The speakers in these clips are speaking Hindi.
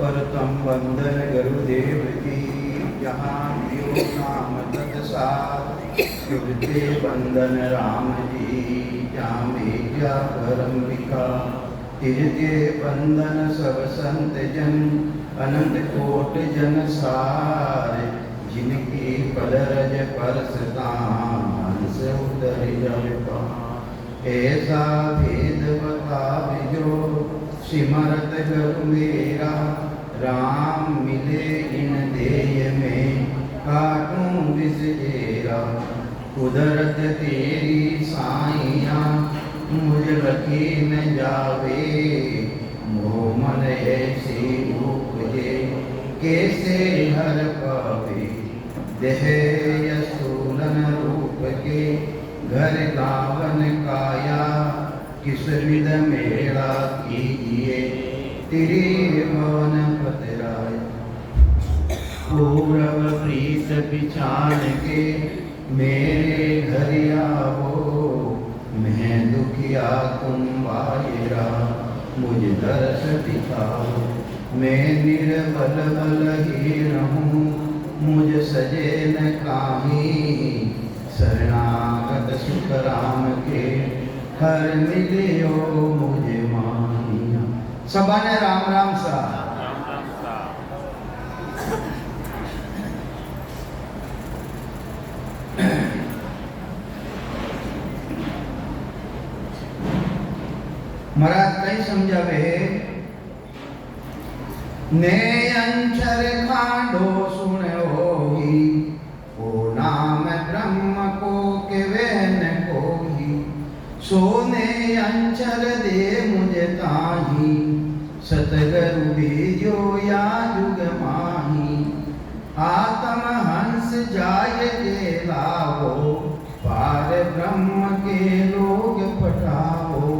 और तम वंदन गुरुदेव की जहाँ दियो नाम तत्सार युगते वंदन राम जी जहाँ मेजा परम्बिका तिरते वंदन सब संत जन अनंत कोट जन सार जिनकी पदरज परसतांस उतर जलपा ऐसा भेद बतावे जो सिमरत गुरु मेरा राम मिले इन देय में काटूं विसजेरा कुदरत तेरी साइया मुझ रखी न जावे मोह मन ऐसी उपजे कैसे हर पावे देह यसूलन रूप के घर गावन काया किस विध मेला कीजिए तेरे भवन पतराय पूरब प्रीत बिछान के मेरे घर आओ मैं दुखिया तुम वायरा मुझ दर्श दिखाओ मैं निर्बल बलहीन रहूं मुझ सजे न काही शरणागत सुख राम के हर मिलियो मुझे मानिया। सबाने राम राम सा महाराज कई समझावे ने अंचर खांडो सुने होगी ओ नाम ब्रह्म को के वहन कोही सोने अंचर दे मुझे ताही सतगुरु बीजो या जुग माही आत्म हंस जाय के लावो पार ब्रह्म के लोग पठाओ।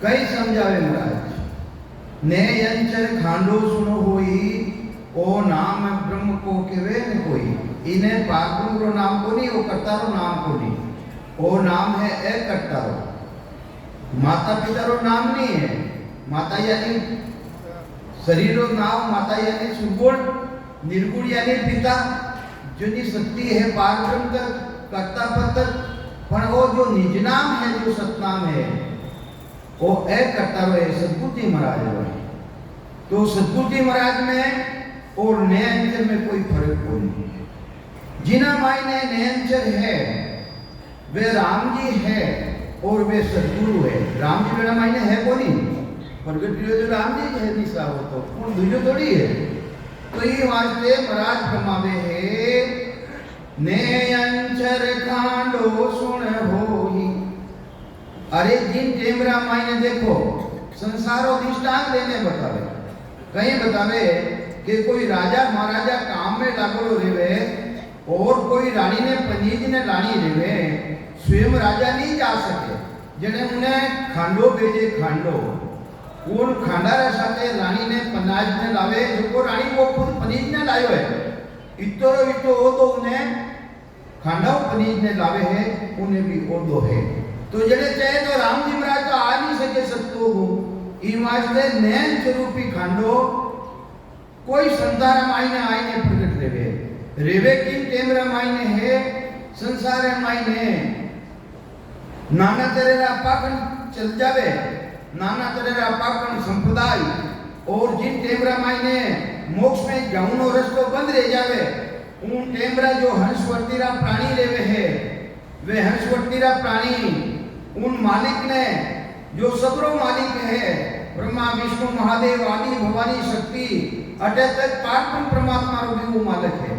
कई समझावे महाराज ने अंचर खांडो सुनो होई ओ नाम ब्रह्म को केवे न कोई इन्हें पारब्रह्म रो नाम को नहीं वो करता रो नाम को नहीं ओ नाम है ए करता रो माता पिता रो नाम नहीं है माता यानी शरीर रो नाम माता यानी सुगुण निर्गुण यानी पिता जो शक्ति है पारब्रह्म तक करता पद पर वो जो निज नाम है जो सतनाम है वो ए करता रहे सदगुरुजी महाराज रहे तो सदगुरुजी महाराज में और नयनचर में कोई फर्क को नहीं। जिना मायने नयनचर है वे राम जी है और वे सदगुरु है। राम जी बिना मायने है को नहीं प्रगट जो राम जी है निशा हो तो कौन दूजो थोड़ी है। तो ये वास्ते महाराज फरमावे है नयनचर खांडो सुन होई। अरे जिन टेमरा मायने देखो संसारो दृष्टांत लेने बतावे कहीं बतावे कि कोई राजा महाराजा काम में लागो रेवे और कोई रानी ने पनीज ने लानी रेवे स्वयं राजा नहीं जा सके जने उन्हें खांडो भेजे खांडो उन खांडारा साथे रानी ने पनाज ने लावे जो रानी वो खुद पनीज ने लायो है इतो हो तो उन्हें खांडो पनीज ने लावे है उन्हें भी ओदो है तो जड़े चाहे तो राम जी महाराज तो आ नहीं सके सत्तो को वास्ते नैन स्वरूपी खांडो कोई संसार मायने आईने प्रकट रेवे रेवे किन टेमरा मायने है संसार मायने नाना तेरेरा पाकन चल जावे नाना तेरेरा पाकन संप्रदाय और जिन टेमरा मायने मोक्ष में जाऊनो रस्तो बंद रह जावे उन टेमरा जो हंसवर्तीरा प्राणी रेवे है वे हंसवर्तीरा प्राणी उन मालिक ने जो सबरो मालिक है ब्रह्मा विष्णु महादेव आदि भवानी शक्ति अटे तक पारब्रह्म परमात्मा रो भी वो मालिक है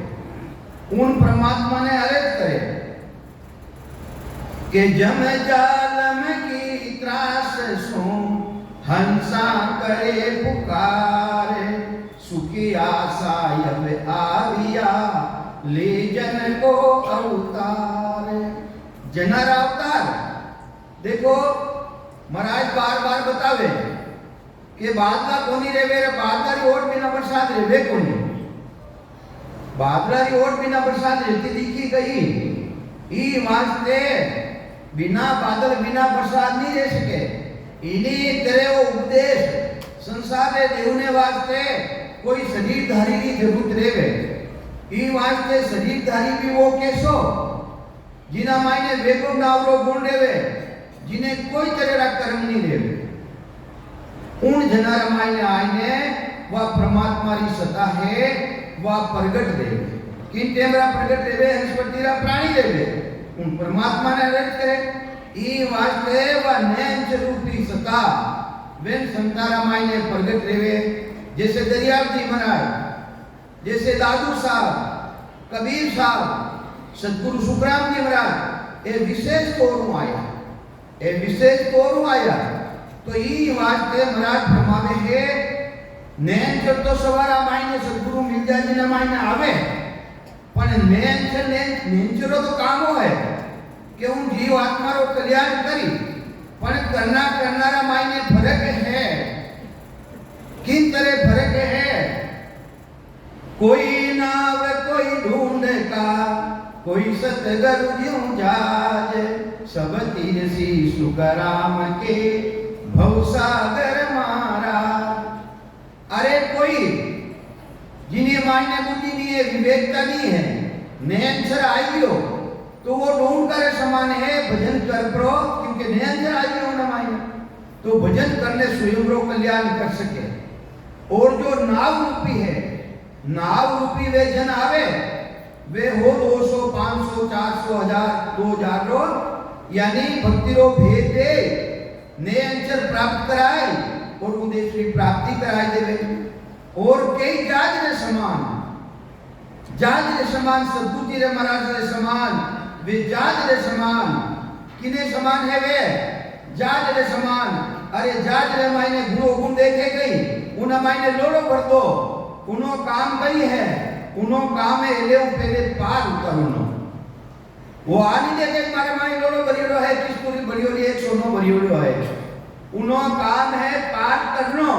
उन परमात्मा ने अर्थ करे कि जम जालम की त्रास सो हंसा करे पुकारे सुखी आशा यब आविया ले जन को अवतार जनर अवतार। देखो महाराज बार बार बतावे कि बादला कोनी रेवे रे बादला री ओट बिना बरसात रेवे कोनी बादला री ओट बिना बरसात रहती दिखी गई ई वास्ते बिना बादल बिना बरसात नहीं रह सके इन्हीं तरह वो उपदेश संसार रे देवने वास्ते कोई शरीरधारी की जरूरत रेवे। ई वास्ते शरीरधारी भी वो केसो जिना मायने वेगो नावरो गुण रेवे, जिन्हें कोई तरह कर्म नहीं रेवे। उन जनारा मायने आईने वह परमात्मा री सत्ता है वह प्रगट देवे। किन टेमरा प्रगट देवे हंसपतिरा प्राणी देवे उन परमात्मा ने रच करे। ई वास्ते वह नैन रूपी सत्ता वेन संतारा मायने प्रगट देवे। जैसे दरियाव जी महाराज, जैसे दादू साहब, कबीर साहब, सतगुरु सुखराम जी महाराज ए विशेष तौर आया, ए विशेष तौर आया। तो ई वास्ते महाराज फरमावे है नैन चर तो सवारा मायने सतगुरु मिर्जा जी ना मायने आवे, पण नैन चर नैन चरो तो काम है कि उन जीव आत्मा रो कल्याण करी, पण करनारा मायने फर्क है। किन तरह फर्क है? कोई नाव कोई ढूंढ का, कोई सतगुरु ज्यों जाज, सब तीर सी सुखराम के भवसागर मारा। अरे कोई जिन्हें मायने बुद्धि नहीं है, विवेकता नहीं है, नैन सर आई गयो तो वो ढूंढ कर समान है भजन कर प्रो, क्योंकि नैन सर आई गयो ना मायने तो भजन करने स्वयं रो कल्याण कर सके। और जो नाव रूपी है, नाव रूपी वे जन आवे वे हो 200 500 400 1000 2000 रो, यानी भक्ति रो भेद दे नए अंचल प्राप्त कराए और उदेश की प्राप्ति कराए देवे। और कई जाज रे समान, जाज रे समान सद्गुरु जी रे महाराज रे समान, वे जाज रे समान किने समान है वे जाज रे समान। अरे जाज रे मायने गुरु गुण देखे गई, उन मायने लोड़ो भर दो, उनो काम गई है, उनो काम है ले पहले पार उतरनो। वो आनी देखे मारे मायने लोड़ो भरियोड़ो है, किस पूरी भरियोड़ी है, सोनो भरियोड़ो है, उनो काम है पार करनो।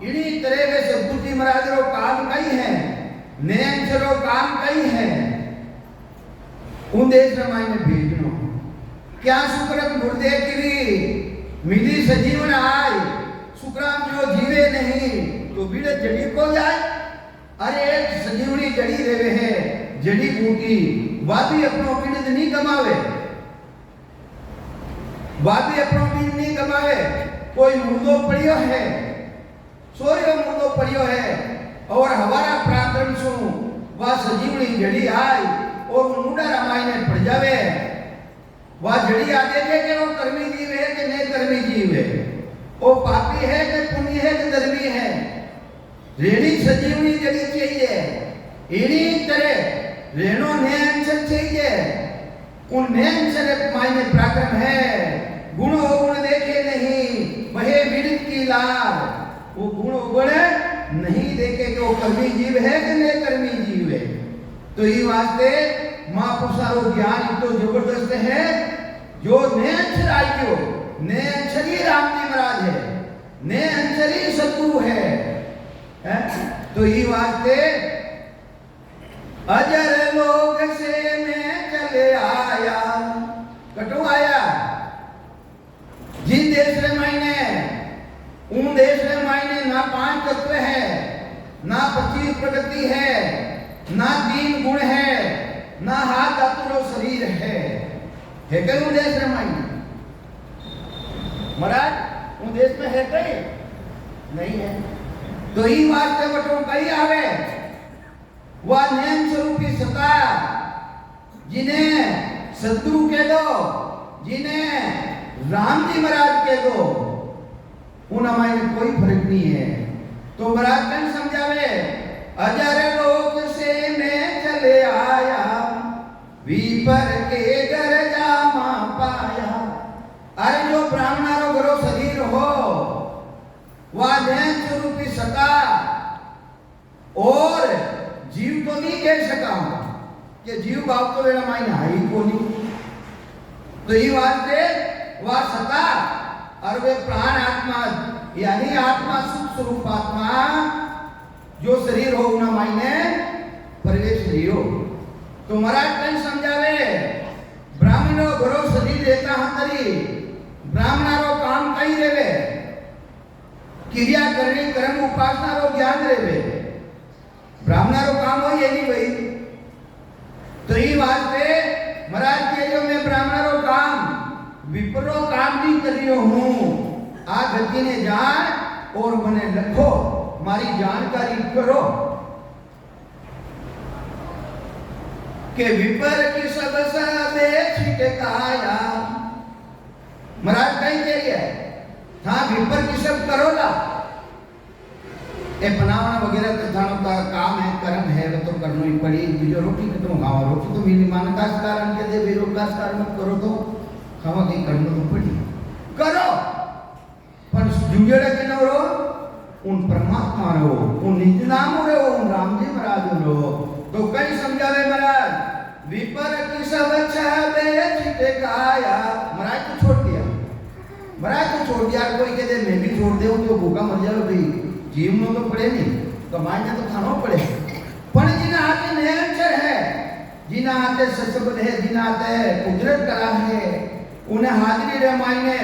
इन्हीं तरह वे सद्गुरु जी महाराज रो काम कई है, नैन चलो काम कई है, उन देश में मायने भेजनो। क्या सुकरम गुरुदेव की मिली सजीवन आय, सुकराम जो जीवे नहीं तो बीड़े जड़ी को जाए। अरे एक सजीवनी जड़ी देवे है, जड़ी बूटी वादी अपनो पीड़ित नहीं गमावे, वादी अपनो पीड़ित नहीं गमावे। कोई मुर्दो पड़ियो है, सोरियो मुर्दो पड़ियो है और हमारा प्रार्थन सु वह सजीवनी जड़ी आय और मुंडा रामायण में पड़ जावे। वह जड़ी आ देखे कि वो कर्मी जीव है कि नहीं कर्मी जीव है, वो पापी है कि पुण्य है कि धर्मी है। रेणी सजीवनी जड़ी चाहिए, इन्हीं तरह रेणो नैनचर चाहिए। उन नैनचर मायने पराक्रम है, गुण गुण देखे नहीं वहे विदित की लाल। वो गुण गुण नहीं देखे कि वो कर्मी जीव है कि नहीं कर्मी जीव है। तो ये वास्ते महापुरुषारो ज्ञान तो जबरदस्त है। जो नैनचर आई गयो, नैनचरी राम जी महाराज है, नैनचरी सतगुरु है। तो ये वास्ते अजर लोग से मैं चले आया, कटो आया जिन देश रे मायने, उन देश रे मायने ना 5 तत्व है, ना 25 प्रगति है, ना 3 गुण है, ना हाथ धातु शरीर है कई उन देश रे मायने महाराज। उन देश में है कई नहीं है। तो ही वास्ते बटो कई आवे वह नैन स्वरूपी सत्ता, जिन्हें सद्गुरु कह दो, जिन्हें राम जी महाराज कह दो, उन हमारे कोई फर्क नहीं है। तो महाराज कन समझावे अजर लोक से मैं चले आया, वीपर के घर जामा पाया। अरे जो ब्राह्मणारो घरो शरीर हो वह नैन स्वरूपी सत्ता और जीव तो नहीं कह सका कि जीव बाप तो वेला मायने हाई को नहीं। तो ये वास्ते वह सत्ता और वे प्राण आत्मा यानी आत्मा सुख स्वरूप आत्मा जो शरीर हो ना मायने प्रवेश शरीर हो। तो महाराज कहीं समझावे ब्राह्मणो घरो शरीर देता हतरी, ब्राह्मणारो काम कई रेवे, क्रिया करनी कर्म उपासना रो ज्ञान रेवे। ब्राह्मणों काम हो ये नहीं भाई। तो ये वास्ते महाराज के जो मैं ब्राह्मणों काम विप्रो काम नहीं कर रही हूं। आ गति ने जान और मने लखो मारी जानकारी करो के विपर की सब सबे छिटकाया। महाराज कहीं कह रही है था विपर की सब करो ला ए बनावना वगैरह तो थानो का काम है कर्म है वो तो करना ही पड़ी। बीजो रोटी के तुम खावा रोटी तो मिली मानकास कारण के दे बेरोजगार कारण मत करो तो खावा की करना तो पड़ी करो पर जुड़ेड़ा के न रो उन परमात्मा रो उन निज नाम रो उन राम जी महाराज रो। तो कई समझावे महाराज विपर की सब छबे छिटकाया। महाराज को छोड़ दिया महाराज को छोड़ दिया। कोई कहते मैं भी छोड़ दे तो भूखा मर जाओ भाई जीव में तो पड़े नहीं कमाने तो खाना पड़े। पर जिना हाथे निरंतर है जिना हाथे सशब्द है जिना हाथे कुदरत करा है उन्हें हाजरी रे मायने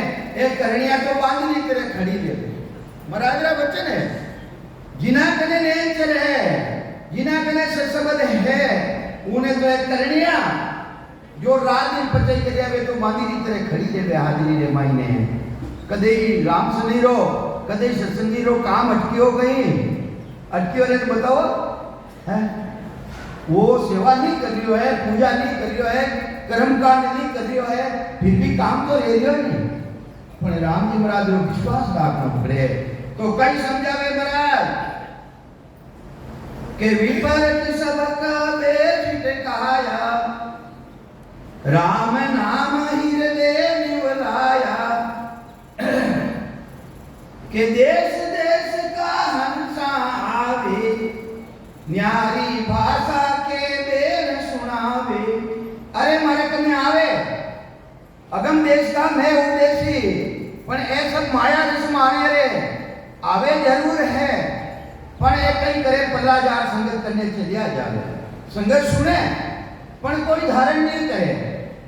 एक करनिया तो बांधनी करे खड़ी दे। महाराज रा वचन है जिना कने निरंतर है जिना कने सशब्द है उन्हें तो एक करनिया जो रात दिन पचई के जावे तो बांधनी करे खड़ी दे हाजरी रे मायने। कदे राम से नहीं रो कदे सत्संगी रो काम अटकी हो गई अटकी हो रहे तो बताओ है वो सेवा नहीं कर रही है पूजा नहीं कर रही है कर्मकांड नहीं कर रही है फिर भी काम तो ले रही नहीं। पर राम जी महाराज रो विश्वास रखना पड़े। तो कई समझावे महाराज के विपर की सबका बेच कहाया राम नाम हृदय निवलाया के देश देश का हंसा आवे न्यारी भाषा के बेर सुनावे। अरे मारे कने आवे अगम देश का मैं उद्देशी पर ऐसा माया रस माने रे आवे जरूर है पर एक कहीं करे पल्ला जार संगत करने चलिया जावे संगत सुने पर कोई धारण नहीं करे।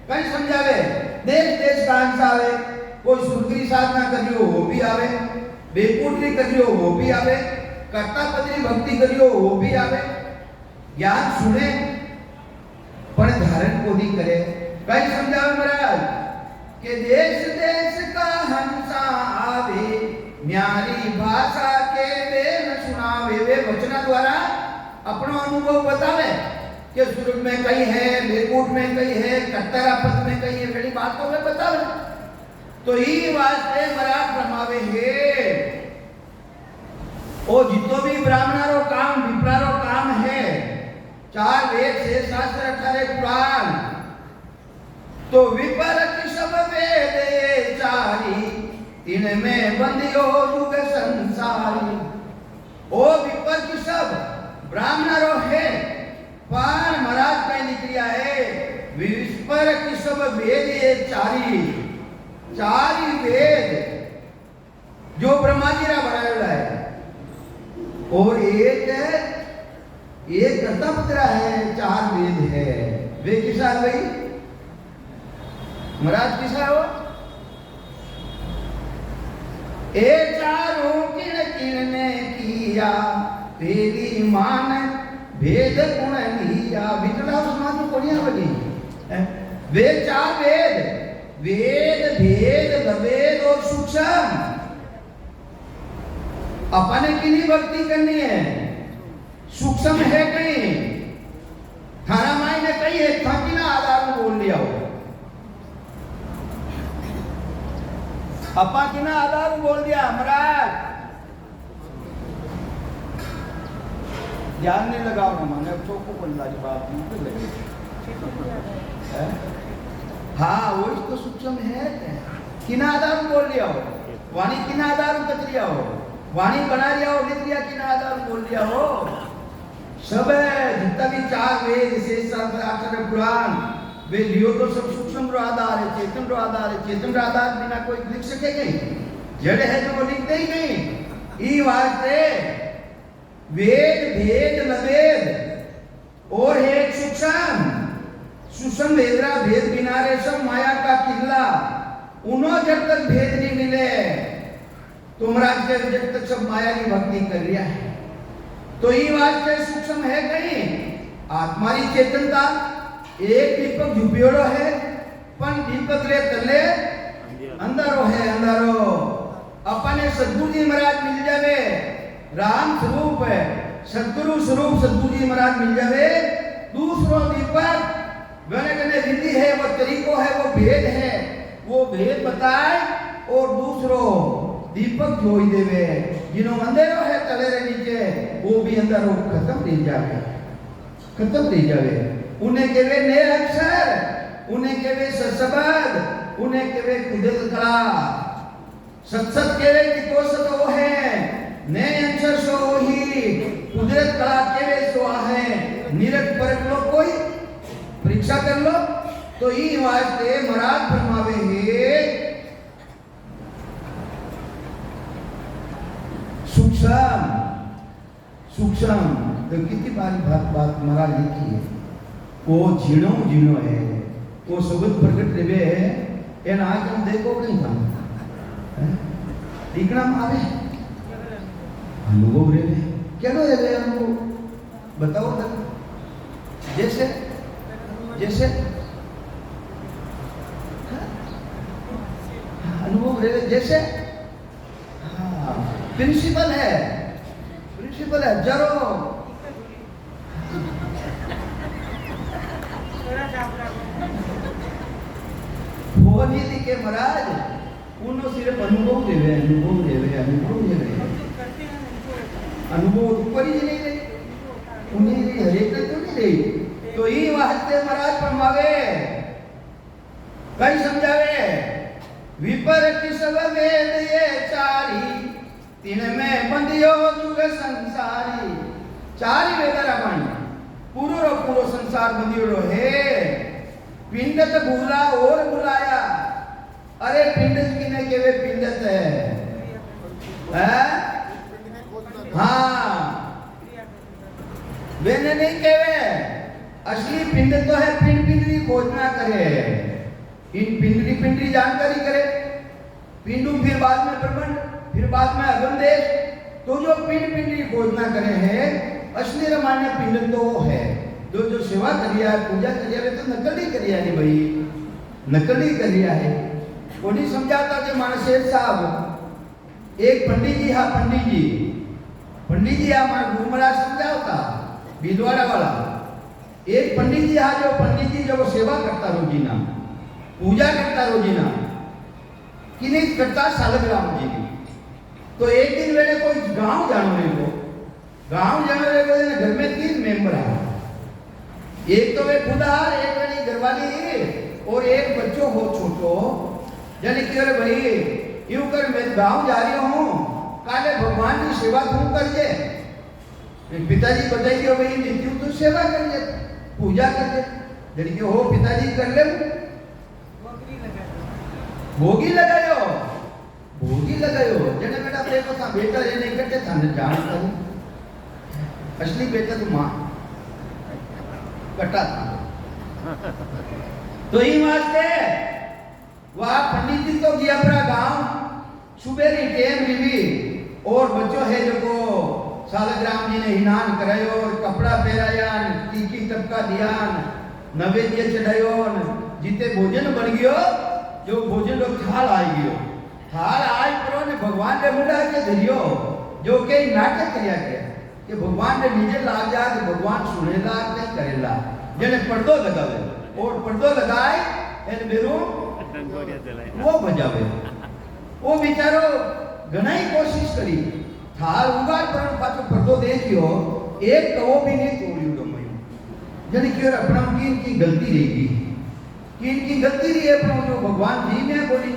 कहीं समझावे देश देश का हंसा आवे कोई सुंदरी साधना करियो वो भी आवे बेकुटरी करियो वो भी आवे कर्ता पत्नी भक्ति करियो वो भी आवे ज्ञान सुने पर धारण को नहीं करे। कई समझावे महाराज के देश देश का हंसा आवे न्यारी भाषा के बेन सुनावे। वे वचना द्वारा अपना अनुभव बतावे कि सूरज में कहीं है बेकुट में कहीं है कट्टरा पद में कहीं है बड़ी बातों में बतावे। तो ये वास्ते महाराज फरमावे है ओ जितो भी ब्राह्मणों काम विप्रारो काम है 4 वेद 6 शास्त्र 18 पुराण तो विपर की सब वेद चारी इनमें बंदियो युग संसारी। ओ विपर की सब ब्राह्मणों है पर महाराज कहीं निकलिया है विपर की सब वेद चारी वेद जो ब्रह्मा जी रा बनाया है और एक कर्तापत्रा है 4 वेद है। वे किसा है भाई महाराज किसा हो ए चारों किण किण ने किया तेरी मान भेद गुण लिया। बिचड़ा समाज में कोड़िया बनी वे 4 वेद वेद भेद भवेद और सूक्ष्म अपने की नहीं भक्ति करनी है सूक्ष्म है कहीं थाना माई ने कही है थाकी ना आधार में बोल लिया हो अपा की ना आधार में बोल दिया महाराज ध्यान नहीं लगाओ ना माने चौको बंदा की बात नहीं लगे। हाँ वो इसको सूक्ष्म है किना आधार बोल लिया हो वाणी किना आधार कत लिया हो वाणी बना लिया हो लिख लिया किना आधार बोल लिया हो सब है जितना भी 4 वेद शेष शास्त्र 18 पुराण वे लियो तो सब सूक्ष्म रो आधार है चेतन रो आधार है चेतन रो आधार बिना कोई लिख सकेगा जड़ है जो वो लिखते ही नहीं। ई वास्ते वेद भेद नवेद और है सूक्ष्म वेदरा भेद बिना रे सब माया का किला उन्हों जब तक भेद नहीं मिले तुम राज्य जब तक सब माया की भक्ति कर रिया है तो ये वास्ते सूक्ष्म है कहीं आत्मारी चेतनता एक दीपक झुपियोड़ो है पण दीपक रे तले अंधारो है अंधारो अपने सद्गुरु जी महाराज मिल जावे राम स्वरूप है सद्गुरु स्वरूप सद्गुरु जी महाराज मिल जावे दूसरो दीपक गने गने विधि है वो तरीको है वो भेद बताए और दूसरो दीपक जोई देवे जिनो अंधेरो है तले रे नीचे वो भी अंधारो खत्म नहीं जावे उन्हें केवे ने अक्षर उन्हें केवे सत्सबद उन्हें केवे कुदरत कला सत्सत केवे कि को सतो है ने अक्षर सो ही कुदरत कला केवे सो है निरक परक लो कोई परीक्षा कर लो तो ई वास्ते महाराज फरमावे है सूक्ष्म तो कितनी बारी बात महाराज लिखी है वो झीणो है वो सुगत प्रकट रेवे है एन आज हम देखो कहीं था दिखना मारे अनुभव रेवे केनो है अनुभव बताओ तो जैसे अनुभव रेवे जैसे प्रिंसिपल है जरो वो नीति के महाराज उन्होंने सिर्फ अनुभव देवे अनुभव ऊपर ही नहीं रही उन्हें हरेक तो नहीं रही तो ये वास्ते महाराज फरमावे कई समझावे विपर किसव वेद ये चारी तीन में बंदियो जुग संसारी चारी वेद रामायण पूरो संसार बंदियो है पिंडत भूला और बुलाया अरे पिंडत किने केवे पिंडत है हाँ वेने नहीं केवे असली पिंड तो है पिंडरी खोजना करे इन पिंडरी जानकारी करे पिंडू फिर बाद में प्रबंध फिर बाद में अगमदेश तो जो पिंडरी खोजना करे है असली रामायण पिंड तो है जो सेवा करिया पूजा करिया वे तो नकली करिया नहीं भाई नकली करिया है वो नहीं समझाता कि मानसेर साहब एक पंडित जी हमारा गुरु महाराज समझाता बिदवाड़ा वाला एक पंडित जी जब वो सेवा करता रोजीना पूजा करता रोजीना कि नहीं करता सालग्राम जी की तो एक दिन वेले कोई गांव जाने को घर में 3 मेंबर है एक तो वे खुदार एक मेरी घरवाली और एक बच्चों हो छोटो यानी कि अरे भाई यूं कर मैं गांव जा रही हूं काले भगवान की सेवा तू करिए पिताजी बताइए भाई नित्य तू सेवा करिए पूजा करिए यानी कि हो पिताजी कर ले भोगी लगायो जने बेटा देखो था बेटा ये नहीं करते था न जानता हूं असली बेटा तो मां कटा था तो ही वास्ते वह पंडित जी तो गया अपना गांव सुबह री टेम रिवी और बच्चों है जो को सालग्राम जी ने हिनान करायो और कपड़ा पहरायान टीकी टपका दियान नैवेद्य चढ़ायो जिते भोजन बन गयो जो भोजन लोग थाल आई पर ने भगवान ने मुंडा के धरियो जो के नाटक करिया के कि भगवान ने नीचे लाग जा कि भगवान सुनेला नहीं करेला जने पर्दो लगावे और पर्दो लगाए एन बेरो वो बजावे वो बेचारो घणाई कोशिश करी थाल उगाड़ पर पाछो पर्दो देखियो एक कवो भी नहीं तोड़ियो गमयो जने कि अपना की गलती रहेगी की गलती रही है पर जो भगवान जी ने बोली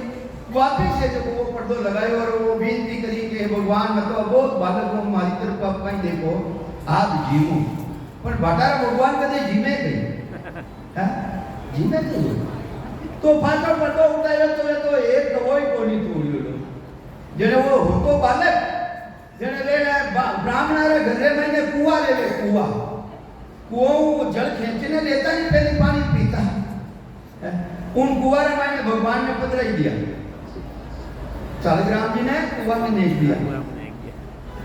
वापिस से जब वो पर्दो लगायो और वो बेनती करी कि भगवान मतलब बहुत बालक को हमारी तरफ आप कहीं देखो आप जीवो पर बाटारा भगवान कदे जीमे गई जीमे गई तो पाछो पर्दो उठायो तो एक कवोई कोनी तोड़ियो जने वो होतो बालक जने ले ब्राह्मण रे घरे में कुआ ले कुओं जल खींचने लेता नहीं पहले पानी पीता उन कुआरे में भगवान ने पधराई दिया सालग्राम जी ने कुआ में नेक दिया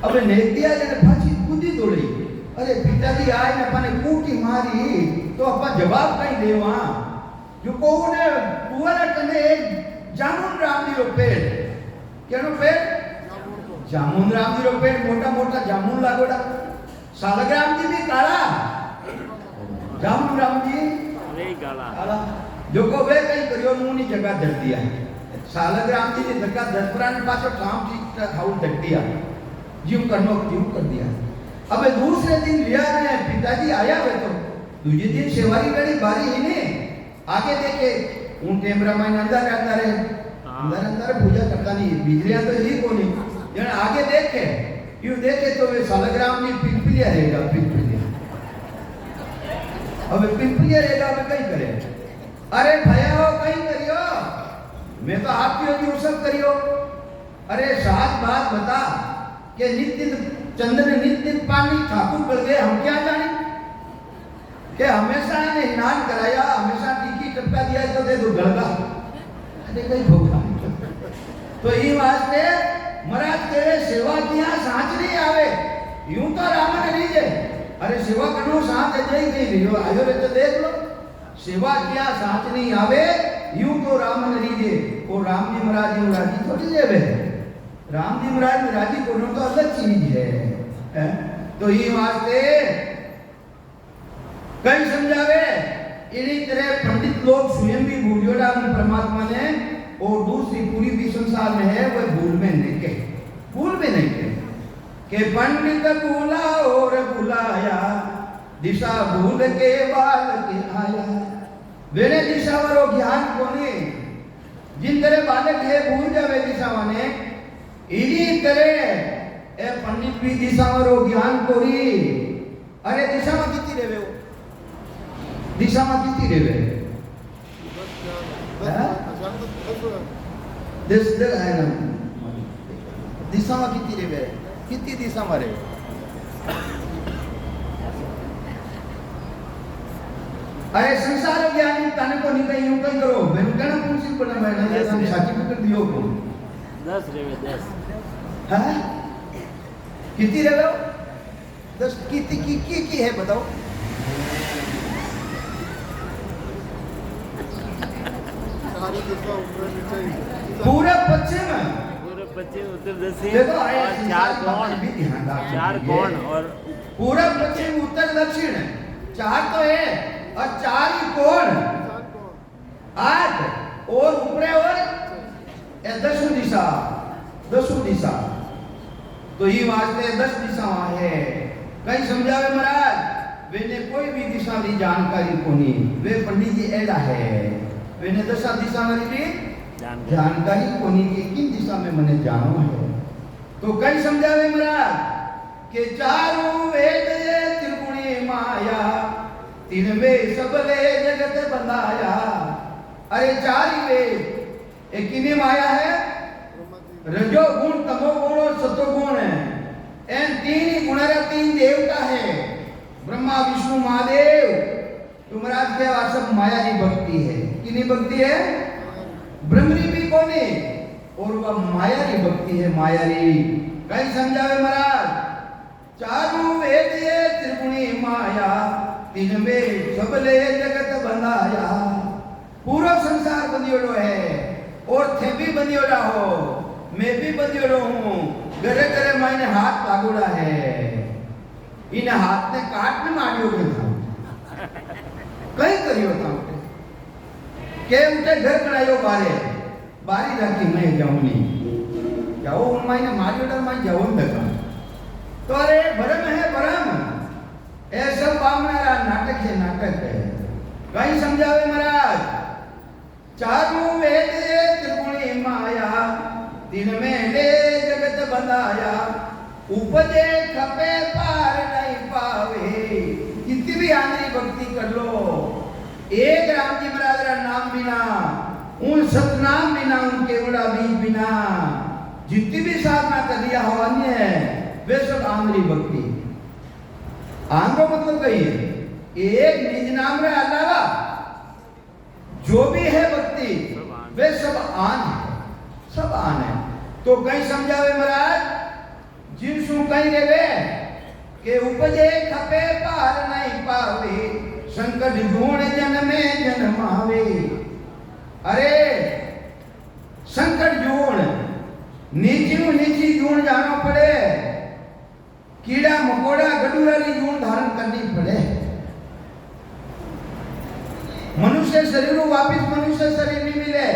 अब नेक दिया जने फांसी कूदी दौड़ी। अरे पिताजी आए ने अपने कूटी मारी तो अपन जवाब कहीं देवा जो को ने पुआरा कने एक जामुन रामजी रो पेड़ केनो पेड़ जामुन रामजी रो पेड़ मोटा मोटा जामुन लागोड़ा सालग्राम जी भी काला जामुन रामजी नहीं काला जो को वे कहीं करियो मुनी जगह धर दिया सालग्राम जी ने धक्का 10 प्राण पाछो काम ठीक हाउ धर दिया जीव करनो क्यों कर दिया। अब दूसरे दिन लिया ने पिताजी आया वे तो दूसरे दिन सेवारी गड़ी बारी ही ने आगे देखे उन टेमरा में अंदर अंदर है अंदर अंदर पूजा करता नहीं बिजलियां तो ही कोनी जण आगे देखे यू देखे तो वे सालग्राम जी पिलपिलिया रहेगा पिलपिलिया। अब पिलपिलिया रहेगा अब कहीं करे अरे भैया कहीं करियो मैं तो आपकी जो सब करियो। अरे साथ बात बता कि नित्य चंदन नित्य पानी ठाकुर कर गए हम क्या जाने कि हमेशा ने स्नान कराया हमेशा टीकी टप्पा दिया तो दे दो गलगा अरे कहीं भोगा तो ये वास्ते महाराज के सेवा किया सांच नहीं आवे यूं तो राम ने नहीं जे अरे सेवा करनो सांच जई गई रियो आयो रे तो देख लो सेवा किया सांच नहीं आवे यूं तो राम ने नहीं जे और राम जी महाराज जी राजी थोड़ी जेवे राम जी महाराज राजी को तो अलग चीज है तो ये वास्ते कई समझावे इन्हीं तरह पंडित लोग स्वयं भी भूलियोड़ा परमात्मा ने और दूसरी पूरी भी संसार में है वह भूल में नहीं के पंडित भूला और भुलाया दिशा भूल के बाल के आया वेने दिशा वालो ज्ञान कोने जिन तरह बालक है भूल जावे दिशा वाने इन्हीं तरह ए पंडित भी दिशा वालो ज्ञान कोरी अरे दिशा में कितनी रेवे वो दिशा में कितनी रेवे दिशा में कितनी रेवे कितनी दिशा में रे अरे संसार ज्ञानी तने को नहीं कहीं यूं कहीं करो मैंने कहना प्रिंसिपल बना मैं ये सब सर्टिफिकेट दियो को 10 रेवे 10 हां कितनी रेवे 10 कितनी की है बताओ पूरा पश्चिम उत्तर दक्षिण देखो और 4 कोण भी ध्यान रखना 4 कोण और पूरा पश्चिम उत्तर दक्षिण 4 तो है और 4 ही कोण 8 और ऊपरे और 10 दिशा तो ये वास्ते 10 दिशा है कहीं समझावे महाराज वेने कोई भी दिशा की जानकारी कोनी वे पंडित जी एड़ा है वेने 10 दिशा वाली भी जानकारी कोनी की किन दिशा में मने जानो है तो कहीं समझावे महाराज के चारों वेद त्रिगुणी माया तीन में सबले जगत बनाया। अरे 4 ही वेद एक किनी माया है रजो गुण तमो गुण और सतो गुण है इन 3 ही गुणरा 3 देवता है ब्रह्मा विष्णु महादेव तुम्हारा क्या सब माया की भक्ति है किनी भक्ति है ब्रह्मरी भी कोने और वह माया की भक्ति है माया री कहीं समझावे महाराज चारों वेद त्रिगुणी माया तीन में सबले जगत बनाया पूरा संसार बंदियोड़ो है और थे भी बंदियोड़ा हो मैं भी बंदियोड़ो हूँ घरे घरे मैंने हाथ लागोड़ा है इन हाथ ने काट में मारियो कहीं करियो था के उठे घर बनायो बारी रखी मैं जाऊं नहीं जाओ उन मायने मारियो डर मैं जाऊं तक तो अरे भरम है भरम ऐसा बामनारा नाटक है कहीं समझावे महाराज चारों वेद त्रिगुणी माया दिन में ले जगत बनाया उपजे खपे पार नहीं पावे कितनी भी आंतरिक भक्ति कर लो एक राम जी महाराज का नाम बिना उन सतनाम बिना उनके उड़ा बीज बिना जितनी भी साधना कर दिया हो अन्य है वे सब आंतरिक भक्ति आंध्र मतलब कही एक निज नाम रे अलावा जो भी है भक्ति वे सब आन है तो कहीं समझावे महाराज जिनसु कहीं रेवे के उपजे खपे पार नहीं पावे संकट जूण जन्मे जन्मावे। अरे संकट जूण नीची जूण जानो पड़े, कीड़ा मकोड़ा गडूरारी जूण धारण करनी पड़े। मनुष्य शरीर वापिस मनुष्य शरीर नहीं मिले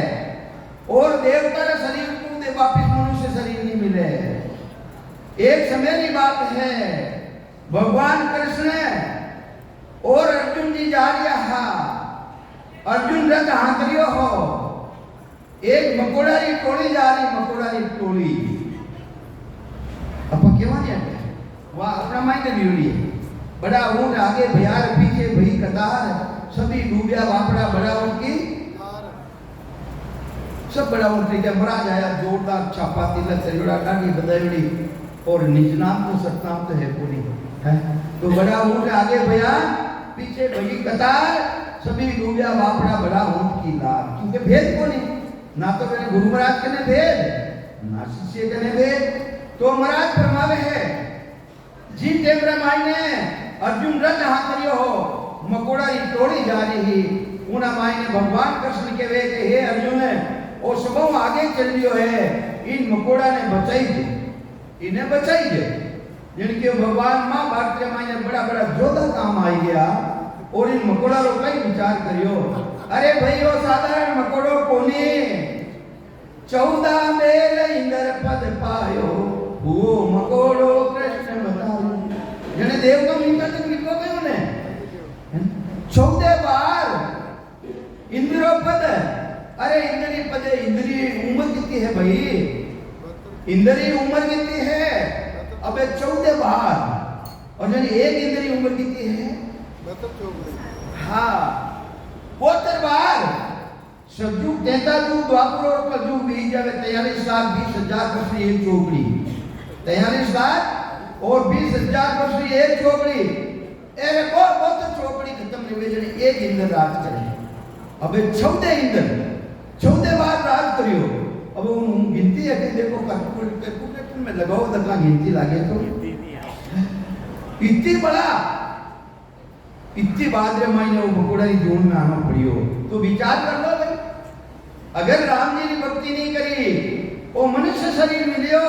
और देवता का शरीर को दे वापिस मनुष्य शरीर नहीं मिले। एक समय की बात है, भगवान कृष्ण और अर्जुन जी जा रहा है। अर्जुन रथ हाथरियो हो, एक मकोड़ा की टोली जा रही, मकोड़ा की टोली अब केवा नहीं आते वह अपना मायने न्यूली बड़ा ऊंट आगे भयार पीछे भई कतार सभी डूबिया बापड़ा बड़ा ऊंट की सब बड़ा ऊंट लेके महाराज आया जोरदार छापा तिलक चलड़ा डांडी बदायड़ी और निज नाम तो सतनाम तो है पूरी है। तो बड़ा ऊंट आगे भया पीछे भई कतार सभी डूबिया बापड़ा बड़ा ऊंट की लार। क्योंकि भेद को नहीं ना तो मैंने गुरु महाराज के ने भेद ना शिष्य के ने भेद। तो महाराज फरमावे है जी टेमरा मायने अर्जुन रथ हाथरियो हो, मकोड़ा की टोली जा रही उना मायने भगवान कृष्ण के वे के हे अर्जुन और सब आगे चल लियो है, इन मकोड़ा ने बचाई दे, इन्हें बचाई दे। जिनके भगवान मां भारतीय मायने बड़ा बड़ा जोधा काम आई गया और इन मकोड़ा रो कई विचार करियो। अरे भाई वो साधारण मकोड़ो कोनी 14 मेल इंद्र पद पायो वो मकोड़ो कृष्ण बताओ। जने देव को मिलता तो लिखो गयो ने 14 बार इंद्र पद। अरे इंद्री पद इंद्री उम्र कितनी है भाई, इंद्री उम्र कितनी है? अबे 14 बार। और जने एक इंद्री उम्र कितनी है? हाँ 72 बार। सतयुग देता तू द्वापर और कलयुग बीत जावे 43 लाख 20,000 वर्ष की एक चौकड़ी, 43 लाख और 20,000 वर्ष की एक चौकड़ी। अरे बहुत चौकड़ी खत्म नहीं हुई जने एक इंद्र राज करे। अबे 14 इंद्र 14 बार राज करियो। अब उन गिनती है कि देखो कैलकुलेटर में लगाओ तक गिनती लागे तो इतनी बड़ा इतनी बात रे मायने वो मकोड़ा की जोन में आना पड़ियो। तो विचार कर लो भाई, अगर राम जी की भक्ति नहीं करी वो मनुष्य शरीर मिलियो,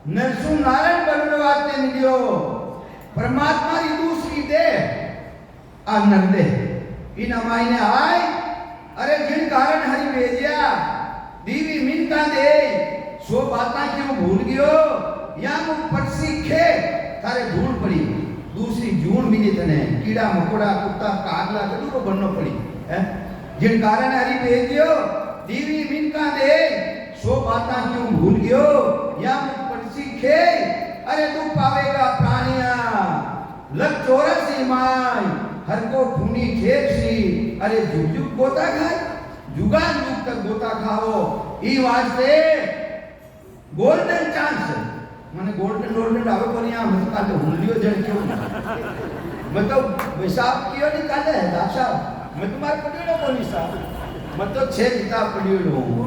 नरसु नारायण बनने वास्ते मिलियो, परमात्मा की दूसरी दे आ नर दे इन मायने आए। अरे जिन कारण हरि भेजिया दीवी मिनता दे सो बाता क्यों भूल गयो या मुख पर सीखे तारे धूल पड़ी दूसरी जून मिली तने कीड़ा मकोड़ा कुत्ता कागला जरूर बननो पड़ी है। जिन कारण हरि भेज दियो दीवी मिनका दे सो बाता क्यों भूल गयो या मुख पर सीखे। अरे तू पावेगा प्राणिया लग 84 माय हर को खूनी ठेक सी। अरे जुग जुग गोता खाए जुगान जुग तक गोता खाओ ई वास्ते गोल्डन चांस माने गोल्डन आवे कोनी आ मत काले हुलियो जण क्यों मैं तो हिसाब कियो नहीं काले दासा मैं तुम्हारे पढ़ियो कोनी सा मैं तो 6 किताब पढ़ियो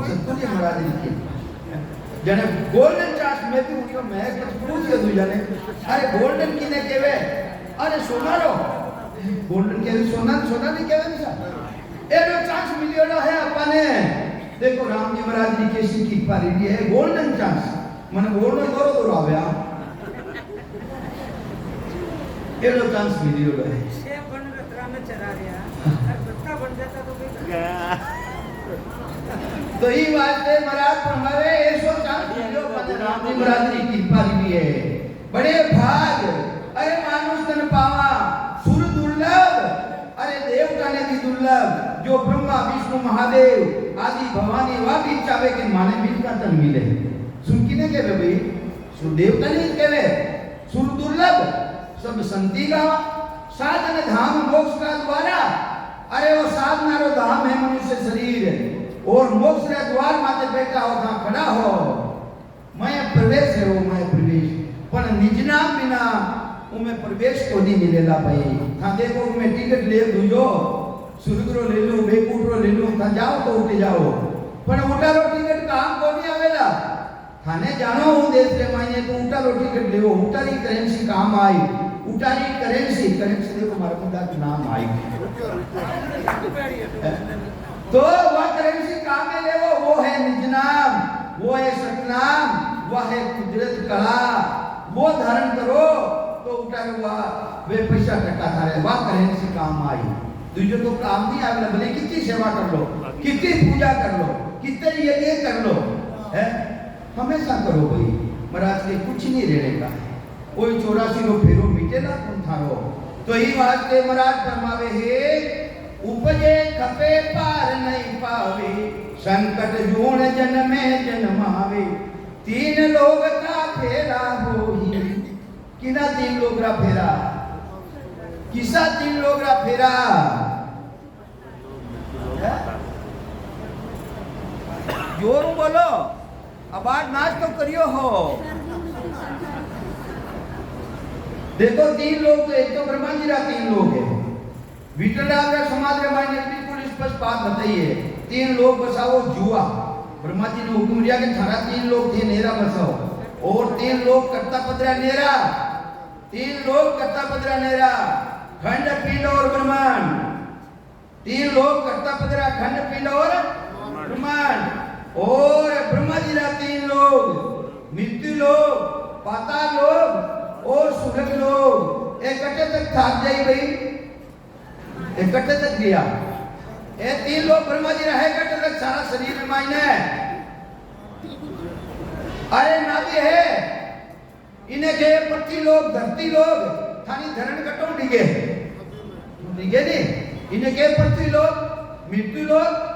सत्तुजी महाराज की जने गोल्डन चांस में भी उठियो मैं कुछ पूछ के दू जाने। अरे गोल्डन किने केवे? अरे सोना रो गोल्डन के सोना नहीं केवे सा एनो चांस मिलियो ना है अपने। देखो राम जी महाराज की कैसी कृपा रही है गोल्डन चांस મને ગોળનો દોરો આવ્યા એનો ચાન્સ મિલ્યો રહે છે પણ રત્રામે ચરાવ્યા અર બત્તા બન જતા તો કઈ તો ઈ વાતે મહારાજ પ્રમાણે એસો ચાન્સ મિલ્યો પણ રામજી મહારાજની કૃપા રહી है बड़े भाग। अरे मानुष तन पावा सुर दुर्लभ अरे देवता ने भी दुर्लभ जो ब्रह्मा विष्णु महादेव आदि भवानी वा भी चाहे कि माने मिलका तन मिले सुन किने केवे भाई सुर देवता नहीं केवे सुर दुर्लभ सब संति का साधन धाम मोक्ष का द्वारा। अरे वो साधना रो धाम है मनुष्य शरीर और मोक्ष के द्वार माते बैठा हो था खड़ा हो मैं प्रवेश है वो मैं प्रवेश पर निज नाम बिना उमे प्रवेश को नहीं मिलेला भाई। हां देखो मैं टिकट ले दूजो सुरगरो ले लूं बेकूटरो ले लूं था जाओ तो उठे जाओ पर उठारो टिकट काम को नहीं आवेला थाने जानो हूँ देश रे मायने तो उटालो टिकट लेवो उटारी करेंसी काम आई उटारी करेंसी देखो मारा मुद्दा का नाम आई तो वह करेंसी काम में लेवो वो है निज नाम वो है सतनाम वो है कुदरत कला वो धारण करो तो उठावे हुआ वे पैसा टका थारे वह करेंसी काम आई तुझे तो काम नहीं आवेला भले कितनी सेवा कर लो कितनी पूजा कर लो कितने यज्ञ कर लो है हमेशा करो भाई महाराज के कुछ नहीं रहने का कोई 84 रो फेरो मीटे ना कौन थारो तो ही वास्ते महाराज फरमावे हे उपजे खपे पार नहीं पावे संकट जूण जन्मे जन्मावे तीन लोग का फेरा होही किना तीन लोग रा फेरा किसा तीन लोग रा फेरा जोर बोलो अब आज नाच तो करियो हो देखो तीन लोग तो एक तो ब्रह्मा जी रा तीन लोग है विठलराज समाज रे मायने बिल्कुल स्पष्ट बात बताइए तीन लोग बसाओ जुआ ब्रह्मा जी ने हुक्म दिया कि थारा तीन लोग थे नेरा बसाओ और तीन लोग करता पदरा नेरा तीन लोग करता पदरा नेरा खंड पिंड और ब्रह्मांड तीन लोग करता पदरा खंड पिंड और ब्रह्मांड और ब्रह्मा जी रा तीन लोग मृत्यु लोग पाताल लोग और सुरग लोग इकट्ठे तक थाक जाई भाई इकट्ठे तक गया ये तीन लोग ब्रह्मा जी रहे इकट्ठे तक सारा शरीर में मायने अरे नाभी है इन्हें के पृथ्वी लोग धरती लोग थानी धरण कटो डिगे डिगे नहीं इन्हें के पृथ्वी लोग मृत्यु लोग